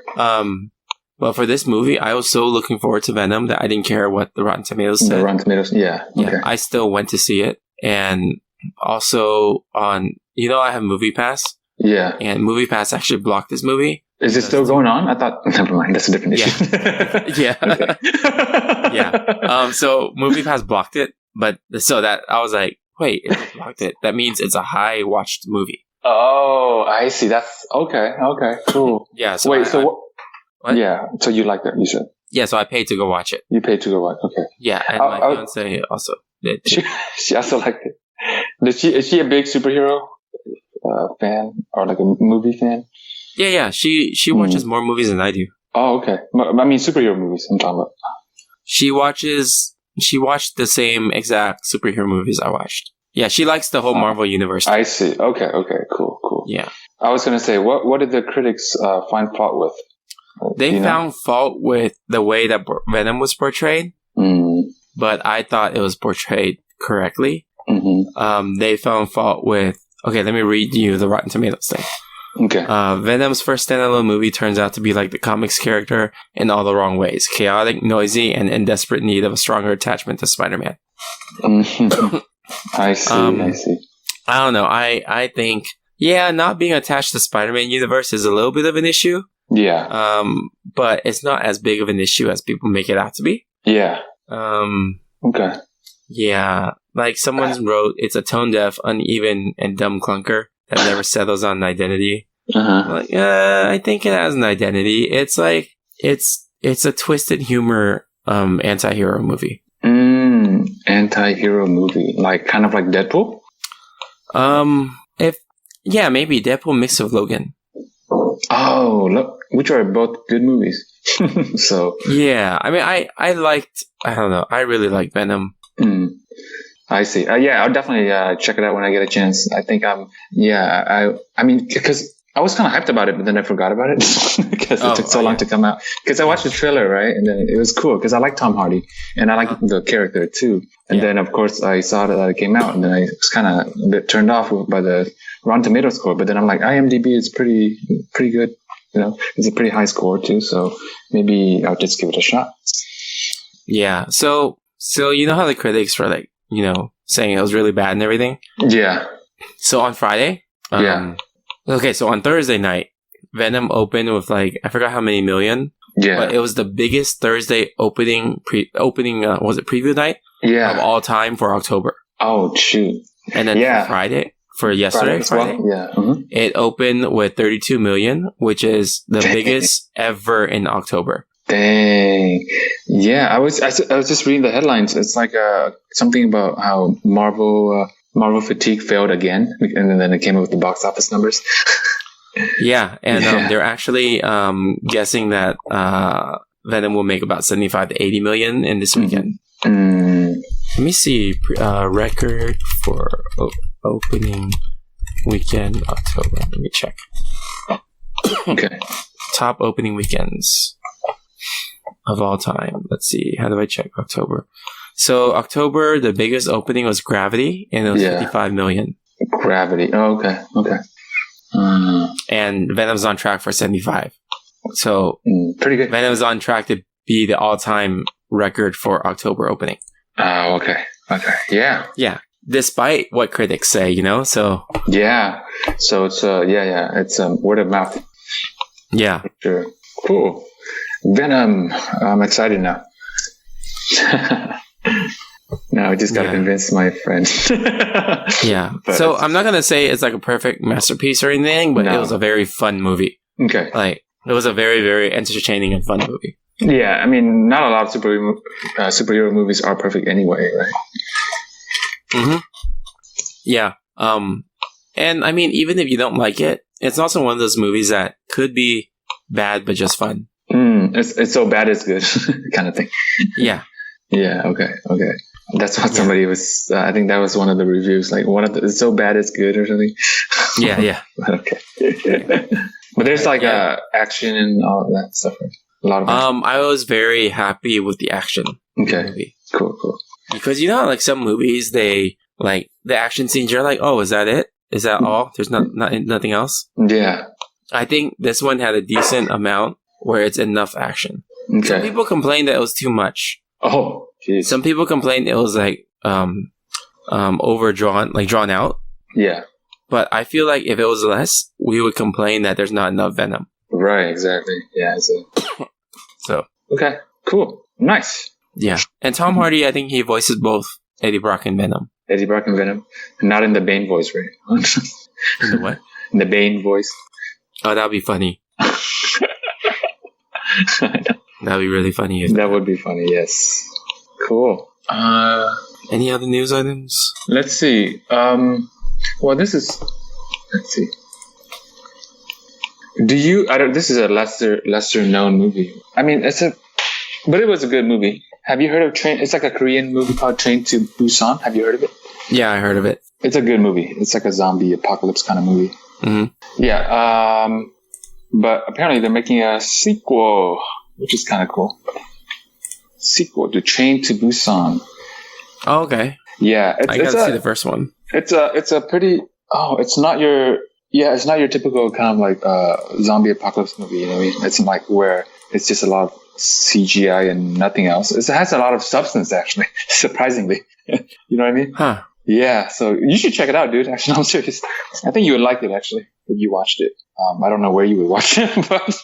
But for this movie, I was so looking forward to Venom that I didn't care what the Rotten Tomatoes said. The Rotten Tomatoes, yeah. Okay. Yeah, I still went to see it. And also on, you know, I have Movie Pass. Yeah. And Movie Pass actually blocked this movie. Is it still going on? I thought, never mind, that's a different issue. Yeah. Yeah. So Movie Pass blocked it, but so that I was like, wait, if it blocked it, that means it's a high watched movie. Oh, I see. That's okay. Okay, cool. Yeah. So wait, what? Yeah. So you like that, you said? Yeah. So I paid to go watch it. You paid to go watch. Okay. Yeah. And my fiance also did. She also liked it. Is she a big superhero fan or like a movie fan? Yeah. She watches more movies than I do. Oh, okay. I mean, superhero movies I'm talking about. She watched the same exact superhero movies I watched. Yeah, she likes the whole Marvel universe. I see. Okay, cool. Yeah. I was going to say, what did the critics find fault with? They found fault with the way that Venom was portrayed, but I thought it was portrayed correctly. They found fault with... Okay, let me read you the Rotten Tomatoes thing. Okay. Venom's first standalone movie turns out to be like the comics character in all the wrong ways. Chaotic, noisy, and in desperate need of a stronger attachment to Spider-Man. I see. I don't know. I think, not being attached to Spider-Man universe is a little bit of an issue. Yeah. But it's not as big of an issue as people make it out to be. Yeah. Okay. Yeah. Like someone wrote, it's a tone-deaf, uneven, and dumb clunker that never settles on an identity. Like, I think it has an identity. It's like, it's a twisted humor, anti-hero movie. Anti-hero movie. Like, kind of like Deadpool? Maybe Deadpool mixed with Logan. Oh, look, which are both good movies. So. Yeah, I mean, I don't know, I really like Venom. I see. I'll definitely check it out when I get a chance. I think I mean, because I was kind of hyped about it, but then I forgot about it because it took so long to come out. Because I watched the trailer, right? And then it was cool because I like Tom Hardy and I like the character too. And then, of course, I saw that it came out and then I was kind of a bit turned off by the Rotten Tomatoes score. But then I'm like, IMDb is pretty good. You know, it's a pretty high score too. So maybe I'll just give it a shot. Yeah. So you know how the critics were like, you know, saying it was really bad and everything? Yeah. So on Friday, okay, so on Thursday night, Venom opened with like, I forgot how many million. Yeah. But it was the biggest Thursday opening, was it preview night? Yeah. Of all time for October. Oh, shoot. And then Friday, Friday, yeah. Mm-hmm. It opened with 32 million, which is the biggest ever in October. Dang. Yeah, I was just reading the headlines. It's like something about how Marvel fatigue failed again, and then it came up with the box office numbers. Yeah, and they're actually guessing that Venom will make about 75 to 80 million in this weekend. Mm. Let me see record for opening weekend October. Let me check. Okay. Top opening weekends of all time. Let's see. How do I check October? So October, the biggest opening was Gravity, and it was 55 million. Gravity. Oh, okay. Okay. And Venom's on track for 75. So pretty good. Venom's on track to be the all-time record for October opening. Oh, okay. Okay. Yeah. Yeah. Despite what critics say, you know, so. Yeah. So it's, it's word of mouth. Yeah. Sure. Cool. Venom. I'm excited now. Now I just got to convince my friend. Yeah. So I'm not going to say it's like a perfect masterpiece or anything, but it was a very fun movie. Okay. Like, it was a very, very entertaining and fun movie. Yeah. I mean, not a lot of superhero movies are perfect anyway, right? Mm-hmm. Yeah. And I mean, even if you don't like it, it's also one of those movies that could be bad, but just fun. It's so bad it's good kind of thing. Yeah. Yeah. Okay. Okay. That's what somebody was. I think that was one of the reviews. Like it's so bad it's good or something. Yeah. Yeah. Okay. But there's like action and all of that stuff. Right? A lot of. I was very happy with the action. Okay. In the movie. Cool. Because you know, like some movies, they like the action scenes. You're like, oh, is that it? Is that all? There's nothing else. Yeah. I think this one had a decent amount where it's enough action. Okay. Some people complained that it was too much. Oh, geez. Some people complained it was like overdrawn, like drawn out. Yeah. But I feel like if it was less, we would complain that there's not enough Venom. Right. Exactly. Yeah. So. Okay. Cool. Nice. Yeah. And Tom Hardy, I think he voices both Eddie Brock and Venom. Eddie Brock and Venom. Not in the Bane voice, right? In the what? In the Bane voice. Oh, that'd be funny. That'd be really funny. That would be funny, yes. Cool. Any other news items? Let's see. Well, this is... Let's see. This is a lesser known movie. I mean, but it was a good movie. Have you heard of Train? It's like a Korean movie called Train to Busan. Have you heard of it? Yeah, I heard of it. It's a good movie. It's like a zombie apocalypse kind of movie. Mm-hmm. Yeah. But apparently they're making a sequel, which is kind of cool. Sequel to Train to Busan. Oh, okay. Yeah, I gotta see the first one. It's a pretty. Oh, it's not your typical kind of like zombie apocalypse movie. You know what I mean? It's like where it's just a lot of CGI and nothing else. It has a lot of substance, actually, surprisingly. You know what I mean? Huh. Yeah, so you should check it out, dude. Actually, I'm serious. I think you would like it, actually, if you watched it. I don't know where you would watch it, but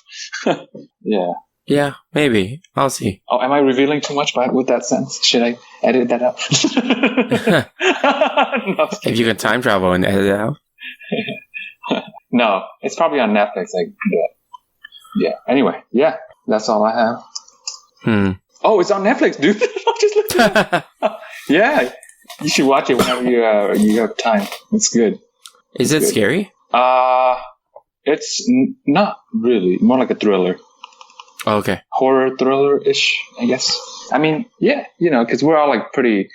yeah. Yeah, maybe. I'll see. Oh, am I revealing too much with that sentence? Should I edit that out? No, if you can time travel and edit it out. No, it's probably on Netflix. Yeah. Anyway, yeah, that's all I have. Oh, it's on Netflix, dude. Just look at it. Yeah. You should watch it whenever you have time. It's good. Is it scary? It's not really. More like a thriller. Oh, okay. Horror thriller-ish, I guess. I mean, yeah, because we're all like pretty.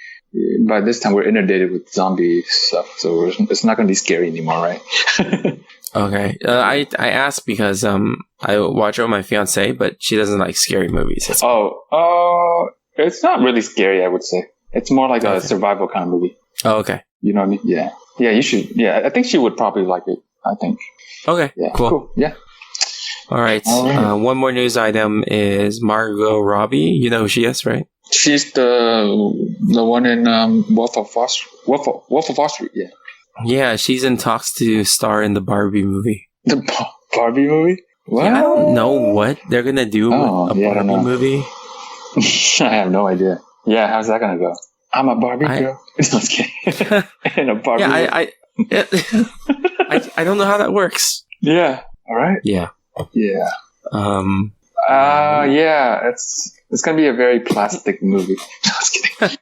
By this time, we're inundated with zombie stuff, so it's not going to be scary anymore, right? Okay. I asked because I watch it with my fiance, but she doesn't like scary movies. It's not really scary, I would say. It's more like a survival kind of movie. Oh, okay. You know what I mean? Yeah. Yeah, you should. Yeah, I think she would probably like it. I think. Okay. Yeah. Cool. Yeah. All right. One more news item is Margot Robbie. You know who she is, right? She's the one in Wolf of Wall Street. Yeah. Yeah, she's in talks to star in the Barbie movie. The Barbie movie? What? Yeah, I don't know what they're gonna do with a Barbie movie. I have no idea. Yeah, how's that gonna go? I'm a Barbie girl. Just kidding. In a Barbie. Yeah, I don't know how that works. Yeah. All right. Yeah. Yeah. Yeah. It's gonna be a very plastic movie. Just kidding.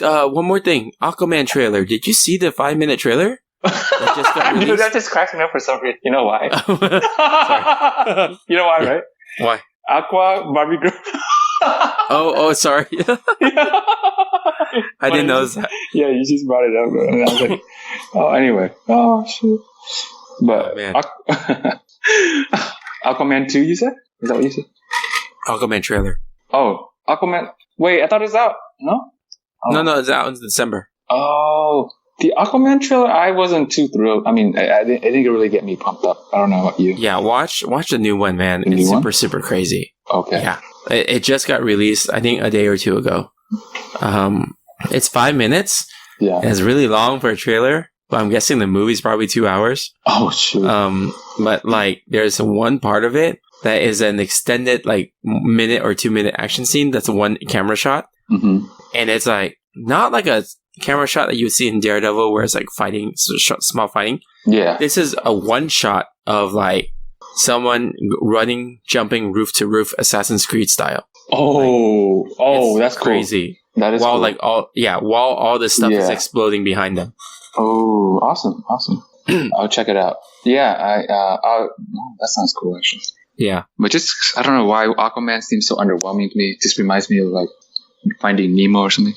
One more thing. Aquaman trailer. Did you see the 5-minute trailer? That just got released? That just cracks me up for some reason. You know why? Sorry. You know why, right? Why? Aqua Barbie girl. Sorry. I didn't notice that. Yeah, you just brought it up, bro. And I was like, anyway. Oh, shoot. But, man. Aquaman 2, you said? Is that what you said? Aquaman trailer. Oh, Aquaman. Wait, I thought it was out. No? Oh. No, it's out in December. Oh, the Aquaman trailer, I wasn't too thrilled. I mean, I didn't really get me pumped up. I don't know about you. Yeah, watch the new one, man. It's super crazy. Okay. Yeah. It just got released, I think, a day or two ago. It's 5 minutes. Yeah. And it's really long for a trailer, but I'm guessing the movie's probably 2 hours. Oh, shoot. But, like, there's one part of it that is an extended, like, minute or 2 minute action scene that's one camera shot. Mm-hmm. And it's, like, not like a camera shot that you would see in Daredevil where it's, like, fighting, small fighting. Yeah. This is a one shot of, like, someone running, jumping roof to roof, Assassin's Creed style. That's crazy. Cool. That is while cool. while all this stuff is exploding behind them. Oh, awesome. I'll check it out. Yeah, that sounds cool actually. Yeah. But just, I don't know why Aquaman seems so underwhelming to me. It just reminds me of like Finding Nemo or something.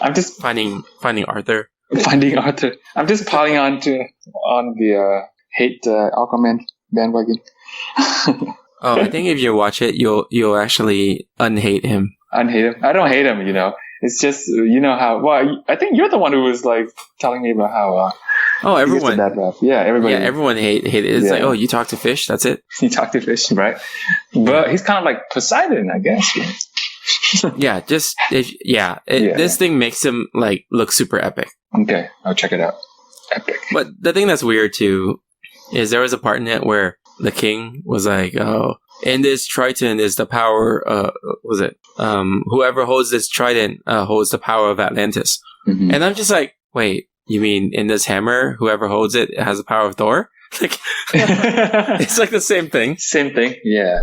I'm just finding Arthur. Finding Arthur. I'm just piling on the hate Aquaman bandwagon. I think if you watch it, you'll actually unhate him. Unhate him? I don't hate him. It's just how. Well, I think you're the one who was like telling me about how. Everyone. That rap. Yeah, everybody. Yeah, everyone hate it. It's like, you talk to fish. That's it. You talk to fish, right? But he's kind of like Poseidon, I guess. Yeah, this thing makes him like look super epic. Okay, I'll check it out. Epic. But the thing that's weird too is there was a part in it where the king was like, in this trident is the power, whoever holds this trident holds the power of Atlantis. Mm-hmm. And I'm just like, wait, you mean in this hammer, whoever holds it has the power of Thor? Like, it's like the same thing. Same thing. Yeah.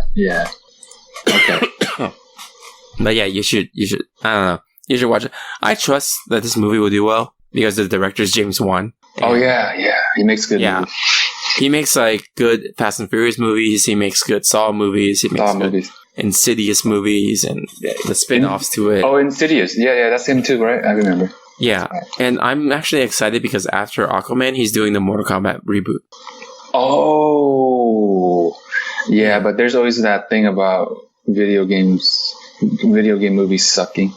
Okay. But yeah, you should, I don't know, you should watch it. I trust that this movie will do well because the director is James Wan. Oh yeah. He makes good movies. He makes like good Fast and Furious movies. He makes good Saw movies. He makes good Insidious movies and the spin-offs to it. Oh, Insidious. Yeah, that's him too, right? I remember. Yeah, and I'm actually excited because after Aquaman, he's doing the Mortal Kombat reboot. Oh, yeah, but there's always that thing about video game movies sucking.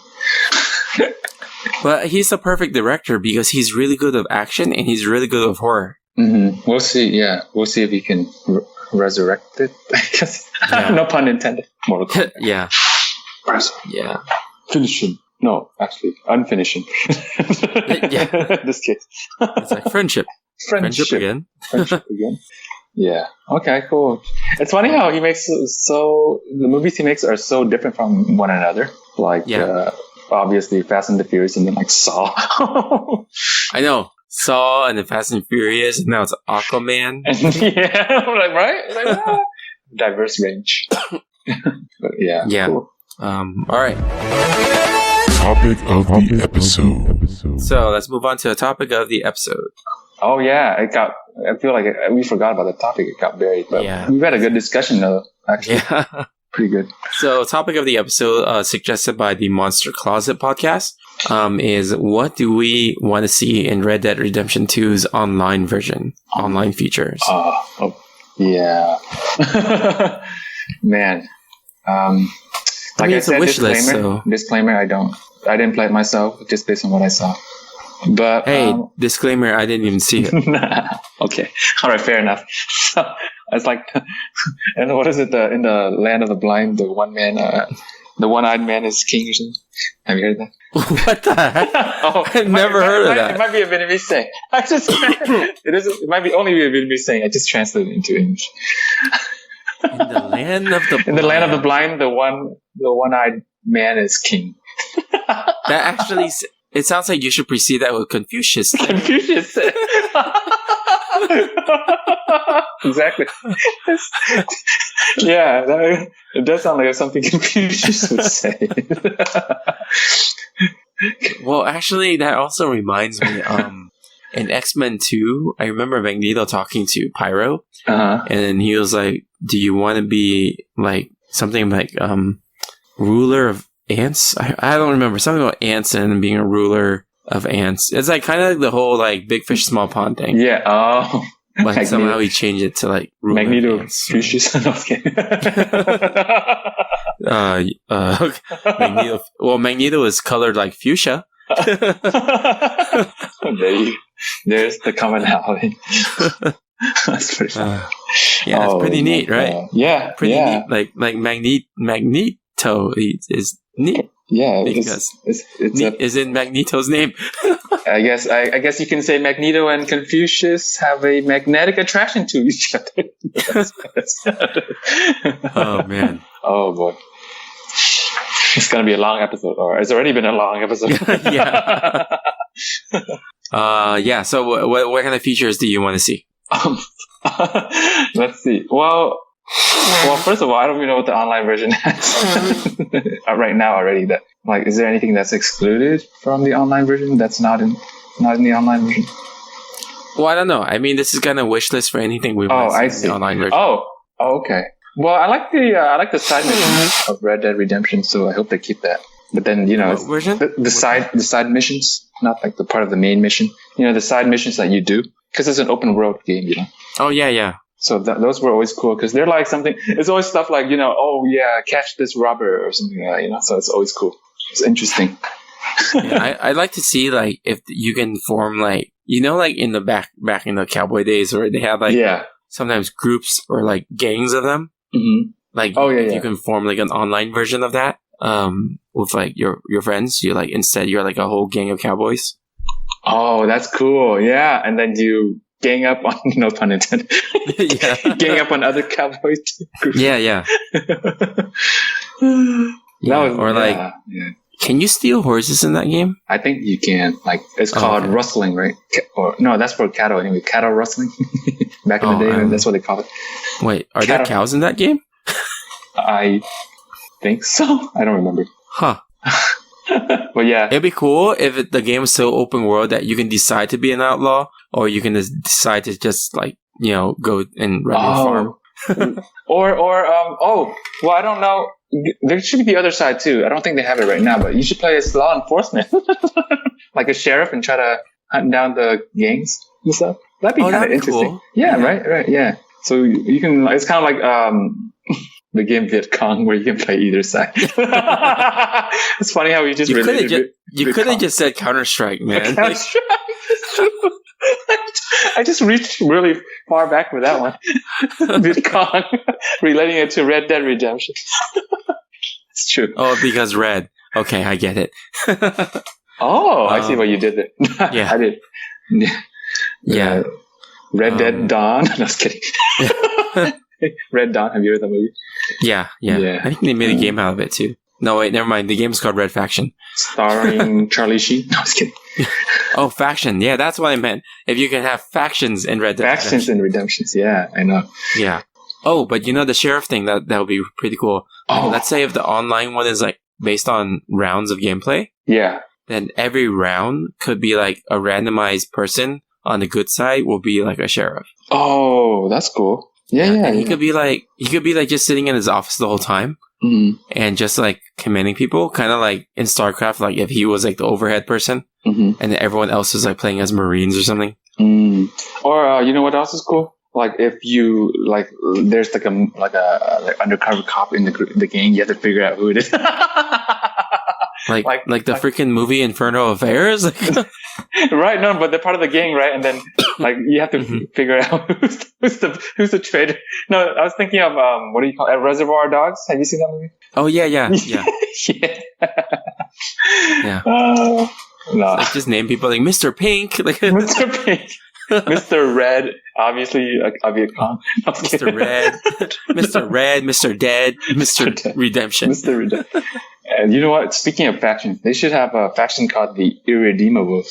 But he's the perfect director because he's really good at action and he's really good at horror. Mm-hmm. We'll see. Yeah, we'll see if he can resurrect it. I guess. Yeah. No pun intended. Mortal Kombat. Yeah. Yeah. Finish him. No, actually, unfinishing. Yeah. This case. It's like friendship. Friendship again. Friendship again. Yeah. Okay, cool. It's funny how he makes the movies he makes are so different from one another. Like, obviously Fast and the Furious and then like Saw. I know. Saw and then Fast and Furious and now it's Aquaman. Yeah. Like, right? Diverse range. But yeah. Cool. All right. Topic of the episode. So let's move on to the topic of the episode. Oh yeah, I feel like we forgot about the topic. It got buried, but we've had a good discussion though. Actually, pretty good. So, topic of the episode, suggested by the Monster Closet podcast, is what do we want to see in Red Dead Redemption 2's online version, online features? Yeah. Man. Like I said, disclaimer, I didn't play it myself, just based on what I saw. But hey, disclaimer, I didn't even see it. Okay. All right, fair enough. So it's like, and what is it? In the land of the blind, the one-eyed man is king or something. Have you heard that? What the heck? I've never heard of that. It might be a Vietnamese saying. It might be only a Vietnamese saying. I just translated it into English. In the land of the blind. In the land of the blind, the one-eyed man is king. That actually, it sounds like you should precede that with Confucius. Confucius. Exactly. Yeah, it does sound like something Confucius would say. Well, actually, that also reminds me, in X-Men 2, I remember Magneto talking to Pyro, and he was like, do you want to be, like, something like, ruler of ants? I don't remember. Something about ants and being a ruler of ants. It's like kind of like the whole, like, big fish, small pond thing. Yeah, But Magneto. Somehow he changed it to, like, ruler Magneto of ants. Fuchsius. No, okay. Magneto is colored like fuchsia. There's the commonality. That's pretty fun. Yeah, it's pretty neat, right? Yeah, pretty neat. Like Magneto is neat. Yeah, because is in Magneto's name. I guess you can say Magneto and Confucius have a magnetic attraction to each other. Oh man. Oh boy. It's gonna be a long episode, or it's already been a long episode. Yeah. Yeah. So, what kind of features do you want to see? Let's see. Well, first of all, I don't even know what the online version has right now already. That like, is there anything that's excluded from the online version that's not in the online version? Well, I don't know. I mean, this is kind of wish list for anything we want to see in the online version. Oh, okay. Well, I like the side missions of Red Dead Redemption, so I hope they keep that. But then, the side missions, not like the part of the main mission. The side missions that you do, because it's an open world game, Oh yeah. So those were always cool because they're like something. It's always stuff like catch this robber or something like that. So it's always cool. It's interesting. Yeah, I'd like to see like if you can form like like in the back in the cowboy days where they have like sometimes groups or like gangs of them. Mm-hmm. Like you can form like an online version of that with like your friends. You're like a whole gang of cowboys. Oh, that's cool. Yeah, and then you gang up on no pun intended. Gang up on other cowboys. Yeah. Can you steal horses in that game? I think you can. Like, it's called rustling, right? Or no, that's for cattle anyway. Cattle rustling. Back in the day, that's what they call it. Wait, are there cows in that game? I think so. I don't remember. Huh. But yeah, it'd be cool if the game is so open world that you can decide to be an outlaw, or you can decide to just like go and run your farm. Well, I don't know. There should be the other side too. I don't think they have it right now, but you should play as law enforcement, like a sheriff, and try to hunt down the gangs and stuff. That'd be kind of interesting. Cool. Yeah, right. Yeah. So you can. It's kind of like the game Viet Cong, where you can play either side. It's funny how you just you could have just said Counter-Strike, man. Counter-Strike. I just reached really far back with that one. Viet Cong, relating it to Red Dead Redemption. It's true. Oh, because red. Okay, I get it. I see what you did there. Yeah, I did. Yeah. Red Dead Dawn. No, I was kidding. Red Dawn. Have you heard that movie? Yeah. I think they made a game out of it too. No, wait, never mind. The game's called Red Faction. Starring Charlie Sheen. No, I was kidding. Oh, Faction. Yeah, that's what I meant. If you can have factions in Red Dead Factions and Redemptions. Yeah, I know. Yeah. Oh, but the sheriff thing, that would be pretty cool. Oh. Let's say if the online one is like based on rounds of gameplay. Yeah. Then every round could be like a randomized person on the good side will be like a sheriff. Oh, that's cool. And he could be like just sitting in his office the whole time and just like commanding people, kind of like in StarCraft, like if he was like the overhead person and then everyone else is like playing as Marines or something. Or you know what else is cool? Like if you like, there's like a undercover cop in the game. You have to figure out who it is. like the freaking movie Inferno Affairs. Right? No, but they're part of the gang, right? And then like you have to figure out who's the traitor. No, I was thinking of what do you call it? Reservoir Dogs. Have you seen that movie? Oh yeah. Yeah. No. Like just name people like Mr. Pink, like Mr. Pink. Mr. Red, obviously, like Vietcong. Mr. Red, Mr. Red, Mr. Dead, Mr. Redemption. Mr. Redemption. And you know what? Speaking of factions, they should have a faction called the Irredeemables.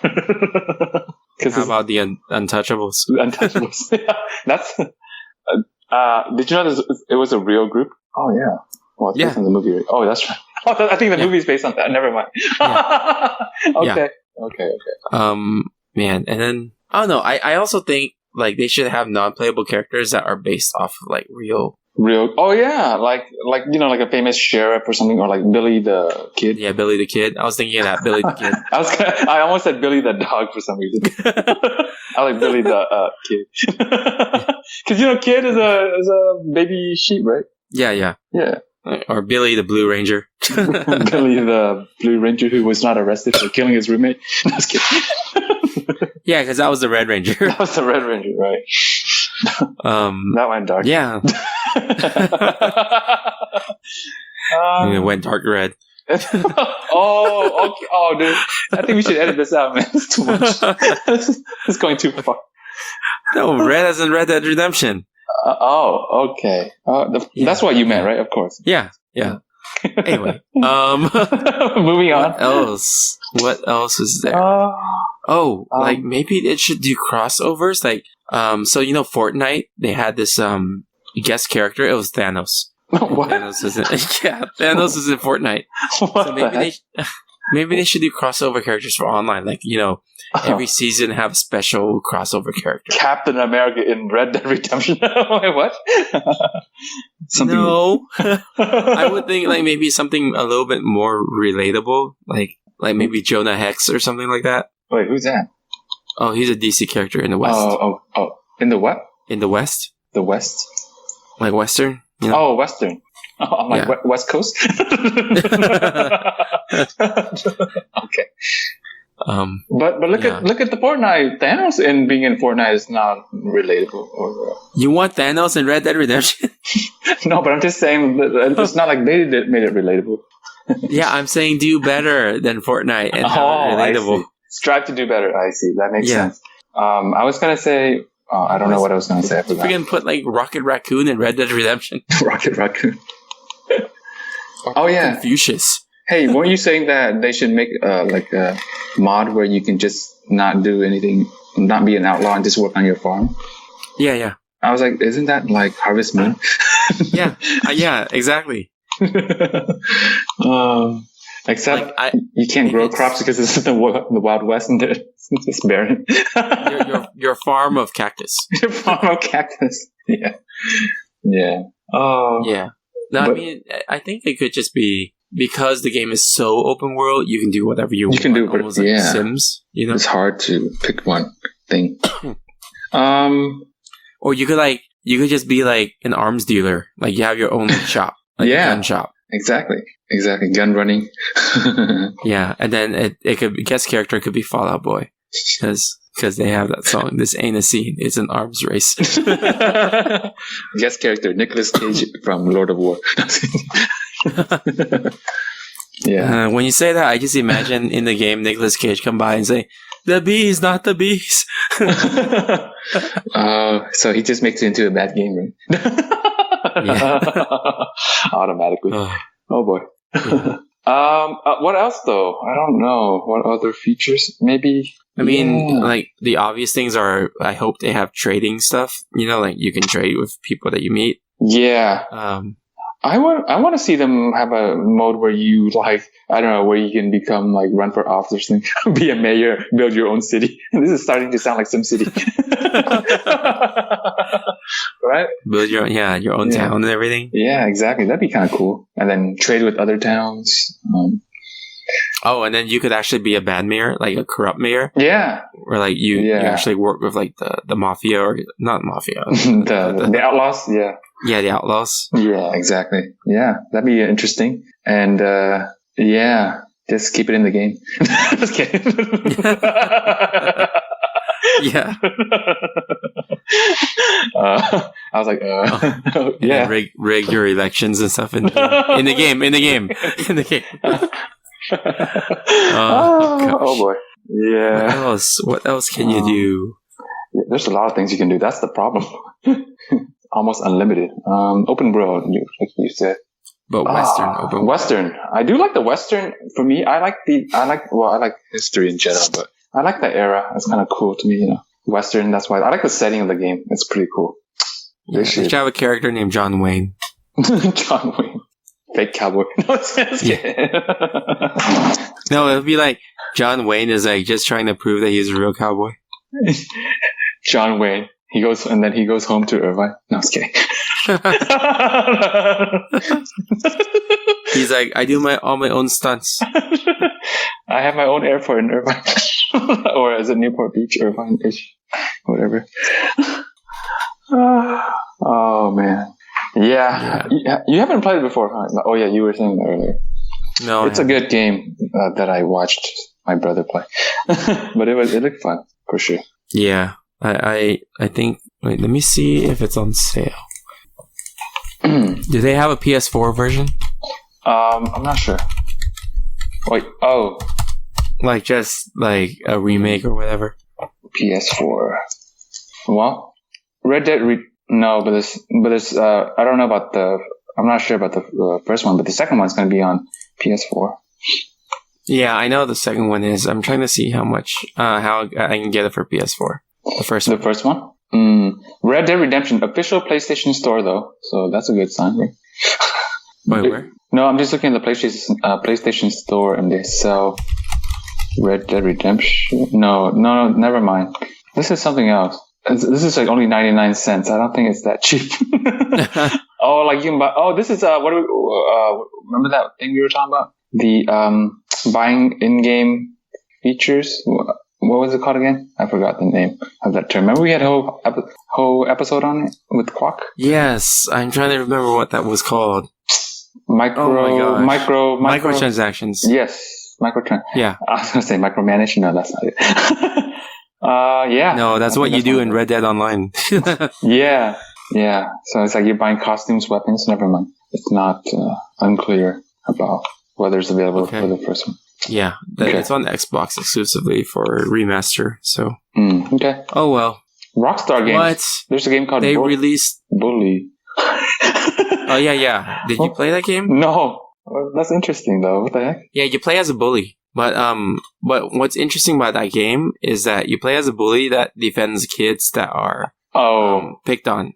How about the Untouchables? Untouchables. That's. Did you know it was a real group? Oh yeah. Well, it's based on the movie. Right? Oh, that's right. Oh, I think the movie is based on that. Never mind. Okay. Man, and then I don't know. I also think like they should have non-playable characters that are based off of like real. Oh yeah, like like a famous sheriff or something, or like Billy the Kid. Yeah, Billy the Kid. I was thinking of that, Billy the Kid. I almost said Billy the Dog for some reason. I like Billy the Kid because Kid is a baby sheep, right? Yeah. Or Billy the Blue Ranger. Billy the Blue Ranger who was not arrested for killing his roommate. No, I was kidding. Yeah, because that was the Red Ranger. That was the Red Ranger, right? That went dark. Yeah. It went dark red. Oh, okay. Oh, dude. I think we should edit this out, man. It's too much. It's going too far. No, red as in Red Dead Redemption. Okay. That's what you meant, right? Of course. Yeah. Anyway, moving on. What else is there? Like maybe it should do crossovers. Like, so Fortnite, they had this guest character. It was Thanos. What? Thanos is in Fortnite. What So maybe they should do crossover characters for online. Like, every season have a special crossover character. Captain America in Red Dead Redemption. Wait, what? No. I would think like maybe something a little bit more relatable. Like maybe Jonah Hex or something like that. Wait, who's that? Oh, he's a DC character in the West. Oh. In the what? In the West. The West? Like Western? Oh, Western. Oh, I'm like West Coast? Okay. But look at the Fortnite. Thanos in being in Fortnite is not relatable. You want Thanos in Red Dead Redemption? No, but I'm just saying that it's not like they made it relatable. Yeah, I'm saying do better than Fortnite and relatable. Strive to do better. I see. That makes sense. I was gonna say. I don't know what I was gonna say. I forgot. Freaking put like Rocket Raccoon in Red Dead Redemption. Rocket Raccoon. Oh yeah, Confucius. Hey, weren't you saying that they should make like a mod where you can just not do anything, not be an outlaw, and just work on your farm? Yeah. I was like, isn't that like Harvest Moon? Yeah, exactly. Except you can't grow crops because it's the Wild West and it's barren. your farm of cactus. Your farm of cactus. Yeah. Oh. Yeah. No, I mean, I think it could just be because the game is so open world. You can do whatever you want. You can do almost like Sims. It's hard to pick one thing. Or you could just be like an arms dealer. Like you have your own shop, like a gun shop. Exactly. Gun running. Yeah, and then it could be, guest character could be Fall Out Boy because they have that song. This ain't a scene; it's an arms race. Guest character Nicolas Cage from Lord of War. Yeah. When you say that, I just imagine in the game Nicolas Cage come by and say, "The bees, not the bees." So he just makes it into a bad game, right? Yeah. Automatically. Oh boy. What else though? I don't know. What other features? Maybe. I mean, like the obvious things are. I hope they have trading stuff. Like you can trade with people that you meet. Yeah. I want to see them have a mode where you where you can become like run for office, be a mayor, build your own city. This is starting to sound like SimCity. Right? Build your own town and everything. Yeah, exactly. That'd be kind of cool. And then trade with other towns. And then you could actually be a bad mayor, like a corrupt mayor. Yeah. Or like you actually work with like the mafia or not mafia. the outlaws, yeah. Yeah, the outlaws. Yeah, exactly. Yeah, that'd be interesting. And just keep it in the game. Just kidding. Yeah. I was like, yeah. Rig your elections and stuff in the game. Oh boy. Yeah. What else can you do? Yeah, there's a lot of things you can do. That's the problem. Almost unlimited. Open world, like you said. But Western. I do like the Western. For me, I like history in general, but I like that era. It's kind of cool to me, you know. Western, that's why I like the setting of the game. It's pretty cool. They should have a character named John Wayne. John Wayne. Fake cowboy. No, no, it would be like John Wayne is like just trying to prove that he's a real cowboy. John Wayne. He goes home to Irvine. No, I was kidding. He's like, I do all my own stunts. I have my own airport in Irvine. Or is it Newport Beach, Irvine-ish? Whatever. Oh, man. Yeah. You haven't played it before, huh? Oh, yeah, you were saying that earlier. No, it's a good game that I watched my brother play. But it looked fun, for sure. Yeah. I think... Wait, let me see if it's on sale. Do they have a PS4 version? I'm not sure. Wait, like just like a remake or whatever. PS4. Well, Red Dead. No, but there's. I don't know about I'm not sure about the first one, but the second one's going to be on PS4. Yeah, I know the second one is. I'm trying to see how much, how I can get it for PS4. The first one. Red Dead Redemption official PlayStation Store though, so that's a good sign. Right? Wait, where? No, I'm just looking at the PlayStation Store, and they sell Red Dead Redemption. No, never mind. This is something else. This is like only 99 cents. I don't think it's that cheap. Oh, like you can buy. Oh, this is what do we remember that thing we were talking about? The buying in-game features. What was it called again? I forgot the name of that term. Remember we had a whole episode on it with Quack? Yes, I'm trying to remember what that was called. Microtransactions. Yes, microtransactions. Yeah. I was going to say micromanage. No, that's not it. Yeah. No, that's what you do in Red Dead Online. Yeah. So it's like you're buying costumes, weapons. Never mind. It's not unclear about whether it's available for the first one. Yeah, it's on Xbox exclusively for remaster. So okay. Oh well. Rockstar games. What? There's a game called released Bully. Oh yeah. Did you play that game? No. That's interesting though. What the heck? Yeah, you play as a bully. But what's interesting about that game is that you play as a bully that defends kids that are picked on.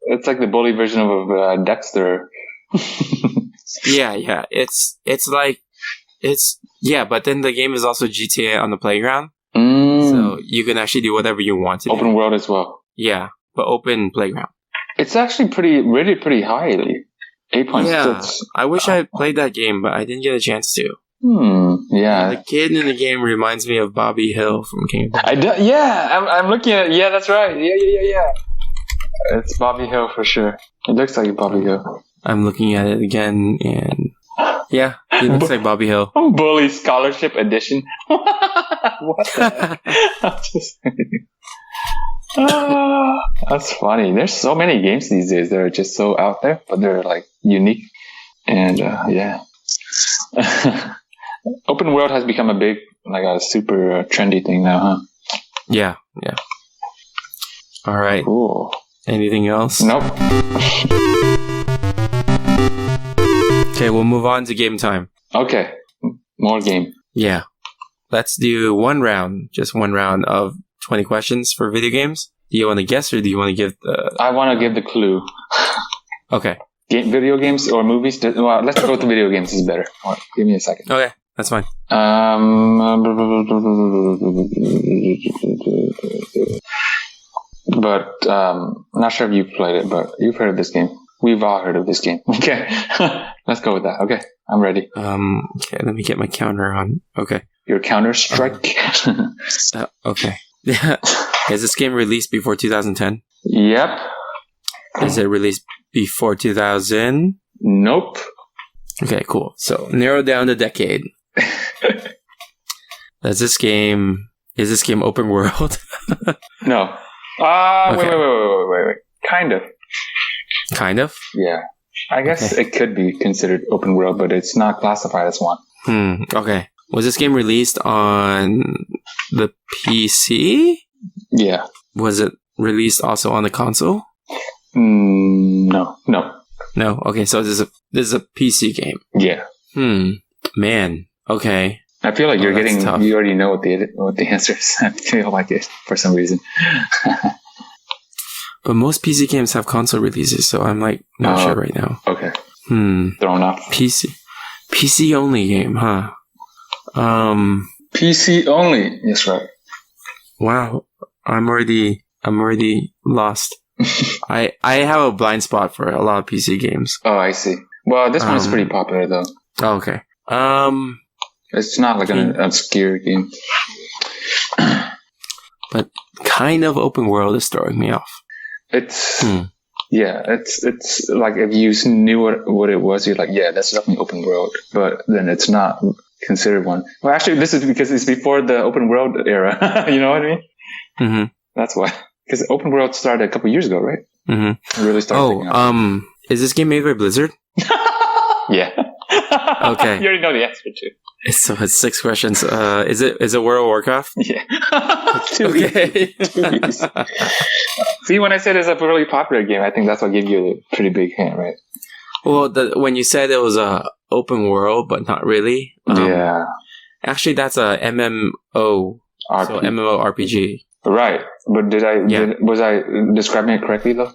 It's like the bully version of Dexter. Yeah. But then the game is also GTA on the playground. So you can actually do whatever you want to do. Open world as well. Yeah, but open playground. It's actually rated pretty highly. 8.6. Yeah, I wish I had played that game, but I didn't get a chance to. Yeah. The kid in the game reminds me of Bobby Hill from King of Kong. I'm looking at it. Yeah, that's right. Yeah. It's Bobby Hill for sure. It looks like Bobby Hill. I'm looking at it again, and yeah, he looks like Bobby Hill. Bully Scholarship Edition. What the heck? I'm just that's funny. There's so many games these days that are just so out there, but they're like unique. And yeah. Open world has become a super trendy thing now, huh? Yeah. All right. Cool. Anything else? Nope. Okay, we'll move on to game time. Okay. More game. Yeah. Let's do just one round of 20 questions for video games. Do you want to guess or do you want to give the... I want to give the clue. Okay. Video games or movies? Well, let's go to video games. Is better. Right, give me a second. Okay, that's fine. but not sure if you've played it, but you've heard of this game. We've all heard of this game. Okay, let's go with that. Okay, I'm ready. Okay, let me get my counter on. Okay. Your Counter Strike. Okay. Is this game released before 2010? Yep. Is it released before 2000? Nope. Okay, cool. So narrow down the decade. Is this game open world? No. Okay. Wait. Kind of. Kind of? Yeah. I guess it could be considered open world, but it's not classified as one. Okay. Was this game released on the PC? Yeah. Was it released also on the console? No. No. Okay, so this is a PC game. Yeah. Man. Okay. I feel like that's tough. you already know what the answer is. I feel like it for some reason. But most PC games have console releases, so I'm like not sure right now. Okay. Thrown off. PC only game, huh? PC only. Yes, right. Wow. I'm already lost. I have a blind spot for a lot of PC games. Oh, I see. Well, this one's pretty popular though. Oh, okay. It's not like an obscure game. But kind of open world is throwing me off. It's it's like if you knew what it was, you're like, yeah, that's definitely open world. But then it's not considered one. Well, actually, this is because it's before the open world era. You know what I mean? Mm-hmm. That's why. Because open world started a couple years ago, right? Mm-hmm. It really started. Is this game made by Blizzard? Yeah. Okay. You already know the answer too. So it's 6 questions. Is it World of Warcraft? Yeah. Okay. See, when I said it's a really popular game, I think that's what gave you a pretty big hint, right? Well, when you said it was a open world, but not really. Yeah. Actually, that's a MMO. So MMORPG. Right. But was I describing it correctly though?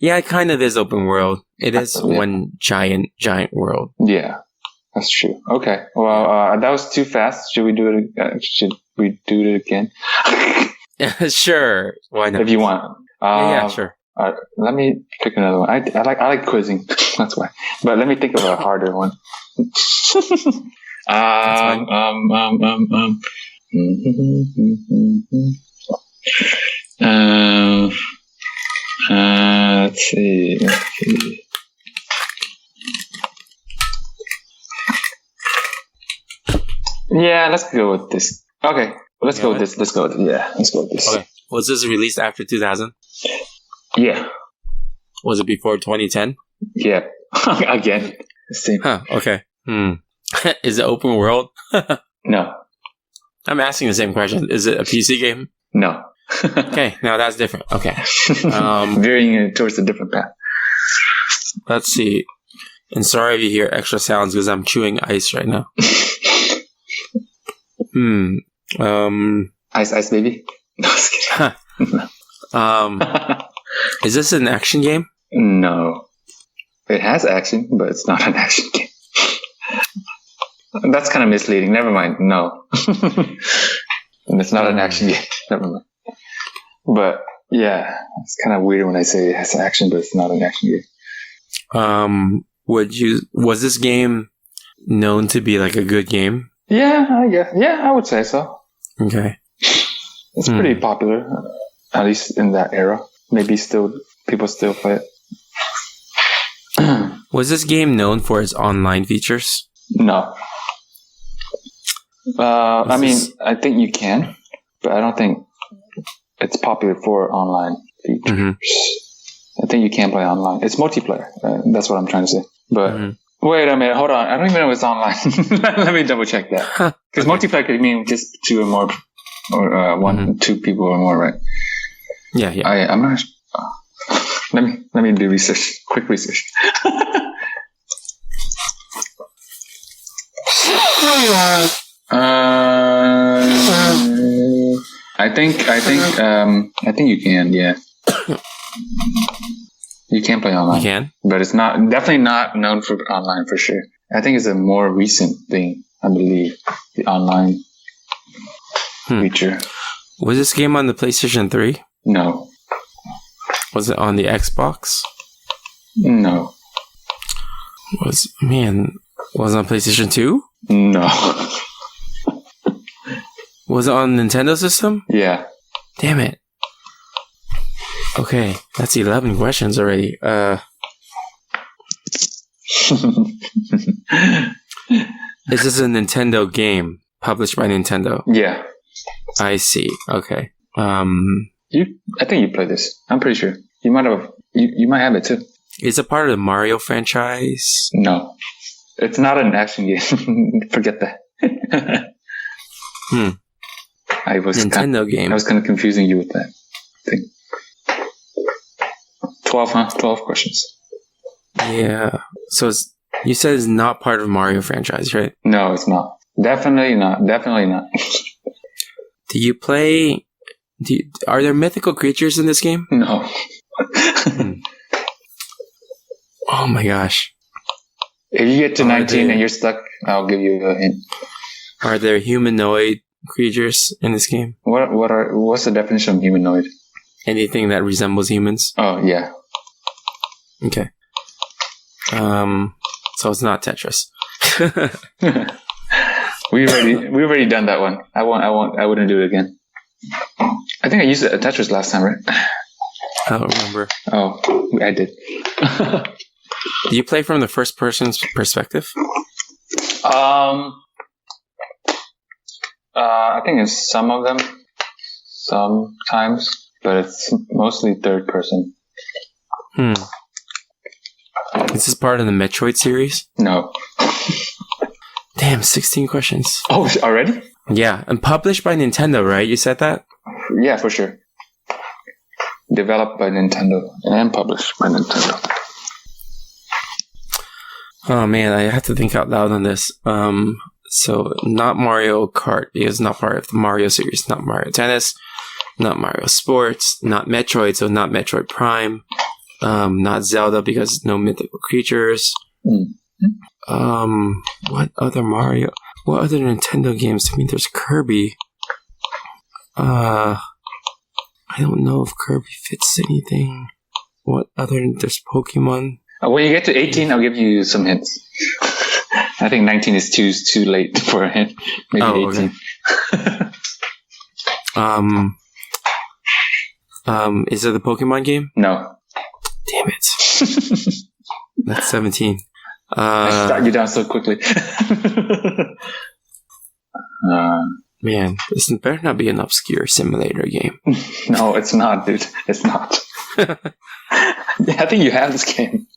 Yeah, it kind of is open world. It is one giant world. Yeah. That's true. Okay. Well, that was too fast. Should we do it again? Sure. Why not? If you want. Yeah, sure. Let me pick another one. I like quizzing. That's why. But let me think of a harder one. Let's see. Yeah, let's go with this. Okay, let's go with this. Let's go with this. Okay. Was this released after 2000? Yeah. Was it before 2010? Yeah. Again. Same. Huh. Okay. Is it open world? No. I'm asking the same question. Is it a PC game? No. Okay. Now that's different. Okay. Veering towards a different path. Let's see. And sorry if you hear extra sounds because I'm chewing ice right now. Ice baby? No, I was kidding. Is this an action game? No. It has action, but it's not an action game. That's kind of misleading. Never mind. No. And it's not an action game. Never mind. But yeah, it's kind of weird when I say it has action, but it's not an action game. Was this game known to be like a good game? Yeah, I would say so. Okay. It's pretty popular, at least in that era. Maybe people still play it. Was this game known for its online features? No. I think you can, but I don't think it's popular for online features. Mm-hmm. I think you can play online. It's multiplayer. That's what I'm trying to say. But wait a minute, hold on. I don't even know if it's online. Let me double check that. Because multiplayer could mean just 2 or more, or 2 people or more, right? Yeah. I'm not. Let me do research. Quick research. I think you can. Yeah. You can play online. You can? But it's definitely not known for online for sure. I think it's a more recent thing, I believe. The online feature. Was this game on the PlayStation 3? No. Was it on the Xbox? No. Was it on PlayStation 2? No. Was it on Nintendo system? Yeah. Damn it. Okay, that's 11 questions already. Is this a Nintendo game published by Nintendo? Yeah. I see. Okay. I think you played this. I'm pretty sure. You might have. You might have it too. Is it part of the Mario franchise? No. It's not an action game. Forget that. Nintendo game. I was kind of confusing you with that thing. 12, huh? 12 questions. Yeah. So you said it's not part of Mario franchise, right? No, it's not. Definitely not. Definitely not. Do you play... are there mythical creatures in this game? No. Oh my gosh. If you get to 19 and you're stuck, I'll give you a hint. Are there humanoid creatures in this game? What's the definition of humanoid? Anything that resembles humans? Oh, yeah. Okay. So it's not Tetris. We've already done that one. I wouldn't do it again. I think I used it at Tetris last time, right? I don't remember. Oh, I did. Do you play from the first person's perspective? I think it's some of them, sometimes, but it's mostly third person. Is this part of the Metroid series? No. Damn, 16 questions. Oh, already? Yeah, and published by Nintendo, right? You said that? Yeah, for sure. Developed by Nintendo and published by Nintendo. Oh man, I have to think out loud on this. So not Mario Kart because it's not part of the Mario series, not Mario Tennis, not Mario Sports, not Metroid, so not Metroid Prime, not Zelda because no mythical creatures. What other Nintendo games? I mean, there's Kirby. I don't know if Kirby fits anything. There's Pokemon. When you get to 18, I'll give you some hints. I think 19 is too late for a hint. Maybe 18. Okay. Is it the Pokemon game? No. Damn it. That's 17. I shot you down so quickly. Man, this better not be an obscure simulator game. No, it's not, dude. It's not. I think you have this game.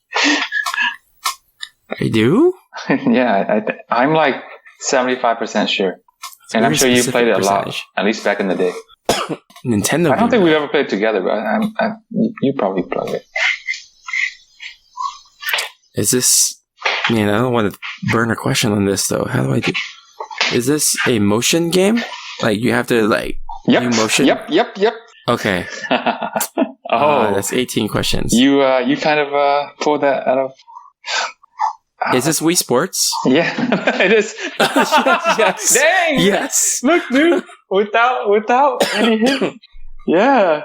I do? Yeah, I'm like 75% sure. And I'm sure you played it a lot, at least back in the day. Nintendo. I don't think we've ever played together, but you probably played it. Is this... Man, I don't want to burn a question on this, though. How do I do... Is this a motion game? Like, you have to, do motion? Yep. Okay. That's 18 questions. You kind of pulled that out of... Is this Wii Sports? Yeah, it is. Yes. Dang. Yes. Look, dude. Without any hint. Yeah.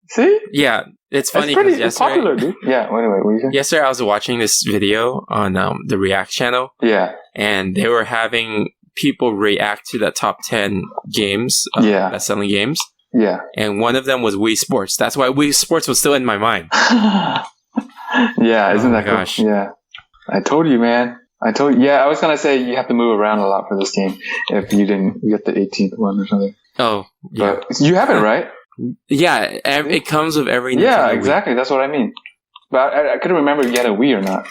See? Yeah. It's funny it's popular, dude. Yeah. Anyway, what you saying? Yesterday, I was watching this video on the React channel. Yeah. And they were having people react to the top 10 games, best-selling games. Yeah. And one of them was Wii Sports. That's why Wii Sports was still in my mind. Yeah, isn't that cool? Gosh. Yeah. I told you, man. I was going to say you have to move around a lot for this game if you didn't get the 18th one or something. Oh, yeah. But you have it, right? Yeah, it comes with every Nintendo Yeah, exactly. Wii. That's what I mean. But I couldn't remember if you had a Wii or not.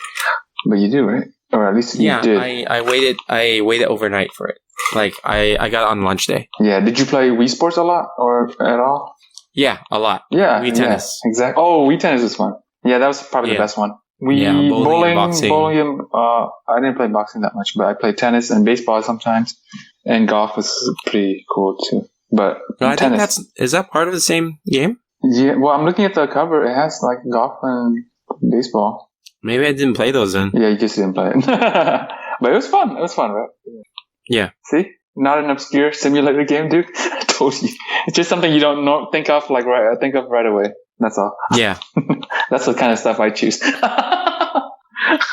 But you do, right? Or at least you did. I waited overnight for it. Like, I got it on lunch day. Yeah. Did you play Wii Sports a lot or at all? Yeah, a lot. Yeah. Wii Tennis. Yeah, exactly. Oh, Wii Tennis is fun. Yeah, that was probably the best one. Bowling, boxing. I didn't play boxing that much, but I played tennis and baseball sometimes. And golf was pretty cool too. But no, I think is that part of the same game? Yeah, well, I'm looking at the cover. It has like golf and baseball. Maybe I didn't play those then. Yeah, you just didn't play it. But it was fun. It was fun, right? Yeah. See? Not an obscure simulator game, dude. I told you. It's just something you don't think of right away. That's all. Yeah. That's the kind of stuff I choose.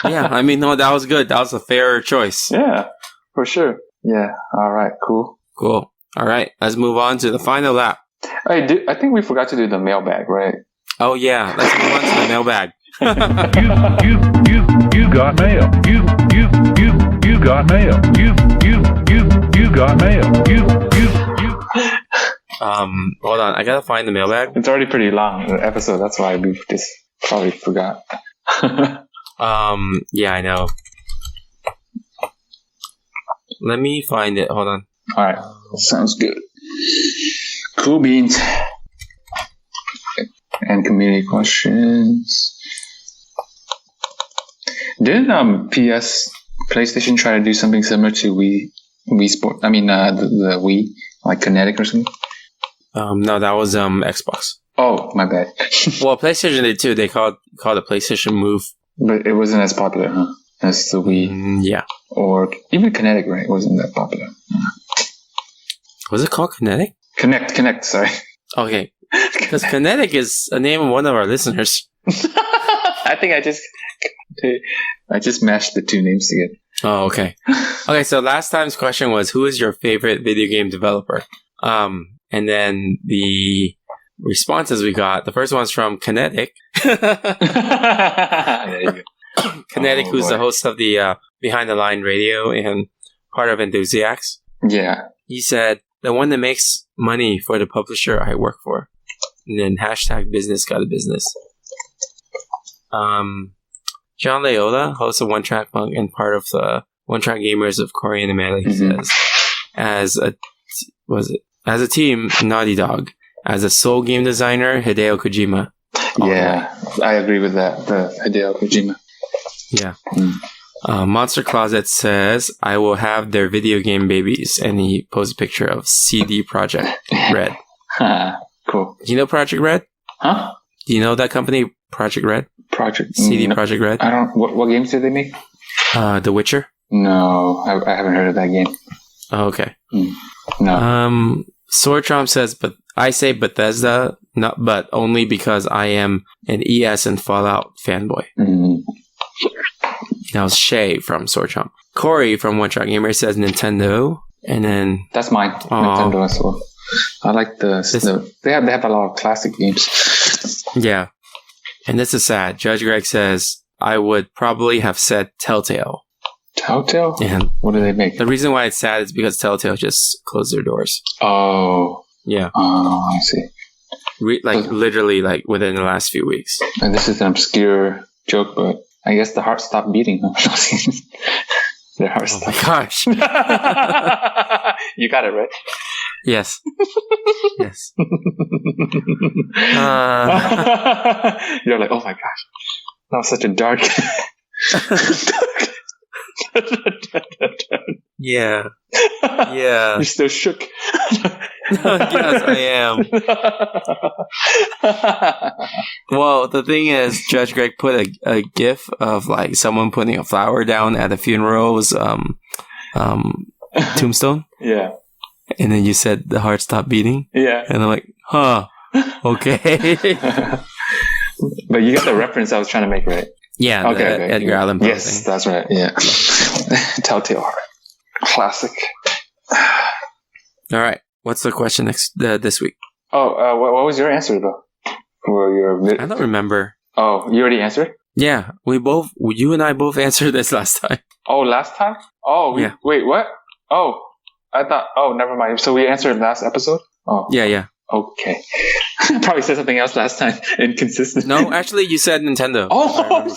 Yeah, I mean, no, that was good. That was a fair choice. Yeah, for sure. Yeah. All right. Cool. Cool. All right, let's move on to the final lap. I think we forgot to do the mailbag, right? Oh yeah, let's move on to the mailbag. You got mail. You got mail. You got mail. Hold on, I gotta find the mailbag. It's already pretty long, the episode. That's why we just probably forgot. Yeah, I know. Let me find it. Hold on. All right. Sounds good. Cool beans. And community questions. Didn't PlayStation try to do something similar to Wii Sport? I mean, the Wii, like Kinetic or something? No, that was Xbox. Oh, my bad. Well, PlayStation did too. They called it PlayStation Move. But it wasn't as popular, huh? As the Wii. Yeah. Or even Kinetic, right? It wasn't that popular. Was it called Kinetic? Connect, sorry. Okay. Because Kinetic is a name of one of our listeners. I think I just mashed the two names together. Oh, okay. Okay, so last time's question was, who is your favorite video game developer? And then the responses we got, the first one's from Kinetic. There you go. Kinetic, who's the host of the Behind the Line radio and part of Enthusiasts. Yeah. He said, the one that makes money for the publisher I work for. And then hashtag business got a business. John Leola, host of One Track Punk and part of the One Track Gamers of Korean America, he says, as a team, Naughty Dog. As a sole game designer, Hideo Kojima. Yeah, I agree with that. The Hideo Kojima. Yeah. Monster Closet says, I will have their video game babies. And he posts a picture of CD Projekt Red. Cool. Do you know Project Red? Huh? Do you know that company, Project Red? CD Projekt Red? I don't. What games did they make? The Witcher? No, I haven't heard of that game. Oh, okay. No. Swordtrom says, but I say Bethesda, but only because I am an ES and Fallout fanboy. That was Shay from Swordtrom. Corey from One Track Gamer says Nintendo, and then that's mine. Nintendo as well. I like they have a lot of classic games. Yeah. And this is sad. Judge Greg says, I would probably have said Telltale. Telltale? And what do they make? The reason why it's sad is because Telltale just closed their doors. Oh. Yeah. Oh, I see. Literally, within the last few weeks. And this is an obscure joke, but I guess the heart stopped beating. Their heart stopped. Oh my gosh. You got it, right? Yes. Yes. You're like, oh my gosh. That was such a dark... Yeah. Yeah. You're still shook. Yes, I am. Well, the thing is, Judge Greg put a gif of someone putting a flower down at a funeral's tombstone. Yeah. And then you said the heart stopped beating. Yeah. And I'm like, huh. Okay. But you got the reference I was trying to make, right? Yeah. Okay. Edgar Allan Poe Yes, thing. that's right. Yeah. Telltale heart. Classic. All right. What's the question this week? Oh, what was your answer though? For your I don't remember. Oh, you already answered? Yeah, you and I both answered this last time. Oh, last time? Oh, yeah. Wait, what? Oh, I thought. Oh, never mind. So we answered last episode. Oh, yeah. Okay. Probably said something else last time. Inconsistent. No, actually, you said Nintendo. Oh,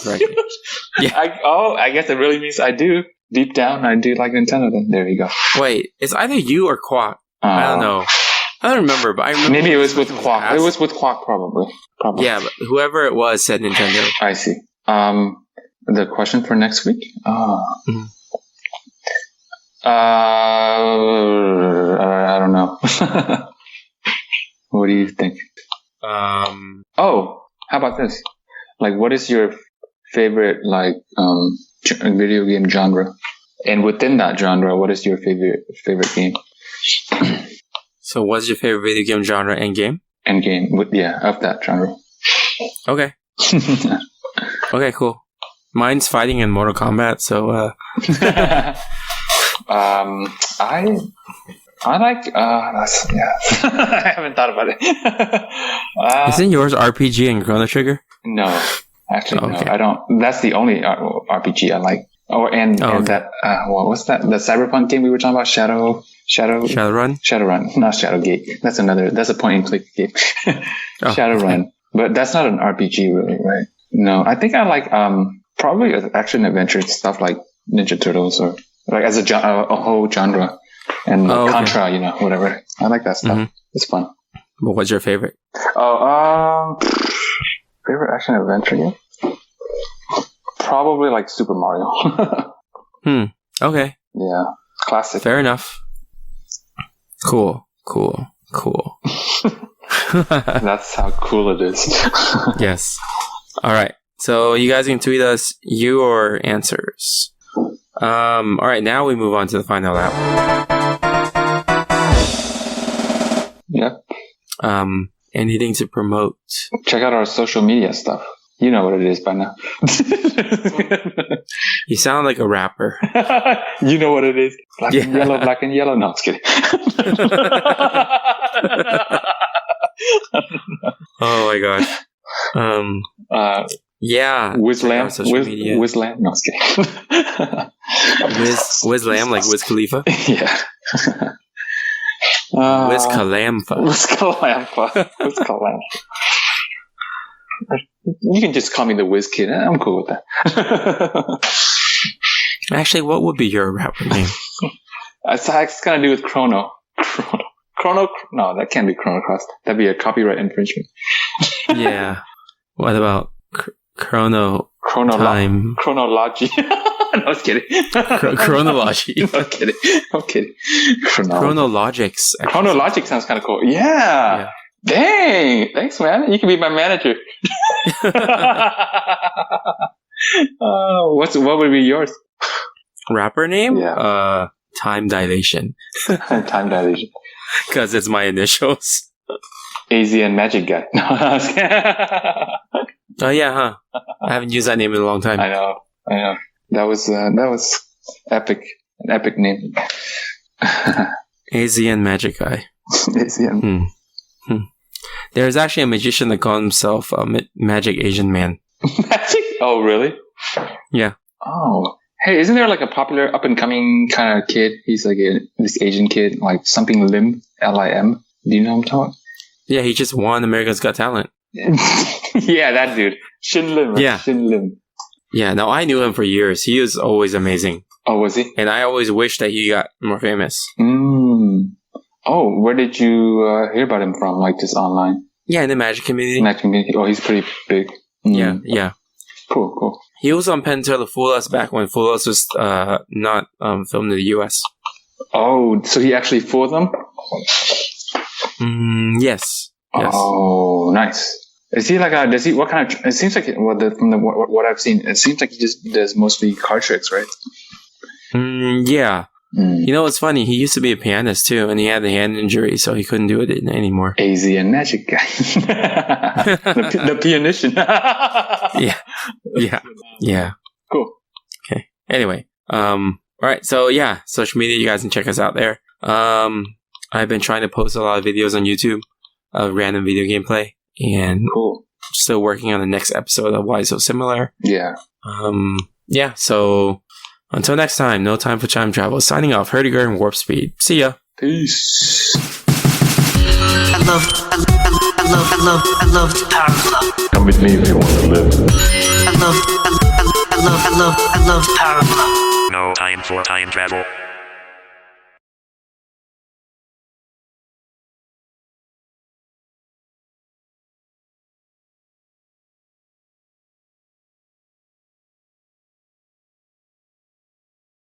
yeah. I guess it really means I do. Deep down, I do like Nintendo. Then there you go. Wait, it's either you or Quack. I don't know. I don't remember, but I remember. Maybe it was with Quack. It was with Quack, probably. Yeah, but whoever it was said Nintendo. I see. The question for next week? I don't know. What do you think? Oh, how about this? What is your favorite, video game genre? And within that genre, what is your favorite game? So what's your favorite video game genre and game? And game, of that genre. Okay. Okay, cool. Mine's fighting in Mortal Kombat, so I like I haven't thought about it. isn't yours RPG and Chrono Trigger? No, actually Okay. no. I don't. That's the only RPG I like. And okay. that what was that? The Cyberpunk game we were talking about, Shadowrun? Shadowrun, not Shadowgate. That's a point and click game. Shadowrun, okay. but that's not an RPG really, right? No, I think I like probably action adventure stuff like Ninja Turtles or like as a whole genre. And okay. Contra, whatever. I like that stuff. Mm-hmm. It's fun. But what's your favorite? Favorite action adventure game? Probably like Super Mario. Okay. Yeah. Classic. Fair enough. Cool. That's how cool it is. Yes. All right. So you guys can tweet us your answers. All right. Now we move on to the final lap. Yep. Anything to promote? Check out our social media stuff. You know what it is by now. You sound like a rapper. You know what it is. Black and yellow, black and yellow. No, I'm just kidding. Oh my gosh. Yeah. Wizlam. Social media. Wizlam. No, I'm just kidding. Wizlam, like Wiz Khalifa? Yeah. Wiz Khalifa. Wiz Khalifa. Wiz Khalifa. You can just call me the Wiz Kid. I'm cool with that. Actually, what would be your rapper name? It's gonna do with Chrono. No, that can't be Chrono Cross. That'd be a copyright infringement. Yeah. What about Chrono Time? Chronology. No, I was kidding. Chronology. I'm kidding. Chronologics. Chronologic sounds kind of cool. Yeah. Dang. Thanks, man. You can be my manager. What would be yours? Rapper name? Yeah. Time Dilation. Time Dilation. Because it's my initials. Asian Magic Guy. Oh yeah, huh? I haven't used that name in a long time. I know. That was epic. An epic name. Asian Magic Guy. Asian. There's actually a magician that calls himself Magic Asian Man. Magic? Oh, really? Yeah. Oh. Hey, isn't there like a popular up-and-coming kind of kid? He's like this Asian kid, like something Lim, Lim. Do you know what I'm talking about? Yeah, he just won America's Got Talent. Yeah, that dude. Shin Lim. Right? Yeah. Shin Lim. Yeah, no, I knew him for years. He was always amazing. Oh, was he? And I always wished that he got more famous. Oh, where did you hear about him from? Like just online? Yeah, in the Magic community. Magic community. Oh, he's pretty big. Yeah. Cool. He was on Penn Teller Fool Us back when Fool Us was not filmed in the US. Oh, so he actually fooled them? Yes. Oh, nice. Is he like what kind of, it seems like, what I've seen, it seems like he just does mostly card tricks, right? Yeah. You know, it's funny. He used to be a pianist too, and he had a hand injury, so he couldn't do it anymore. Asian Magic Guy. the pianician. Yeah. Cool. Okay. Anyway, all right. So yeah, social media. You guys can check us out there. I've been trying to post a lot of videos on YouTube of random video gameplay, and cool. Still working on the next episode of Why So Similar. Yeah. Yeah. So until next time, no time for time travel. Signing off, Herdiger and Warp Speed. See ya. Peace. I love Power Glove. Come with me if you want to live. I love Power Glove. No time for time travel.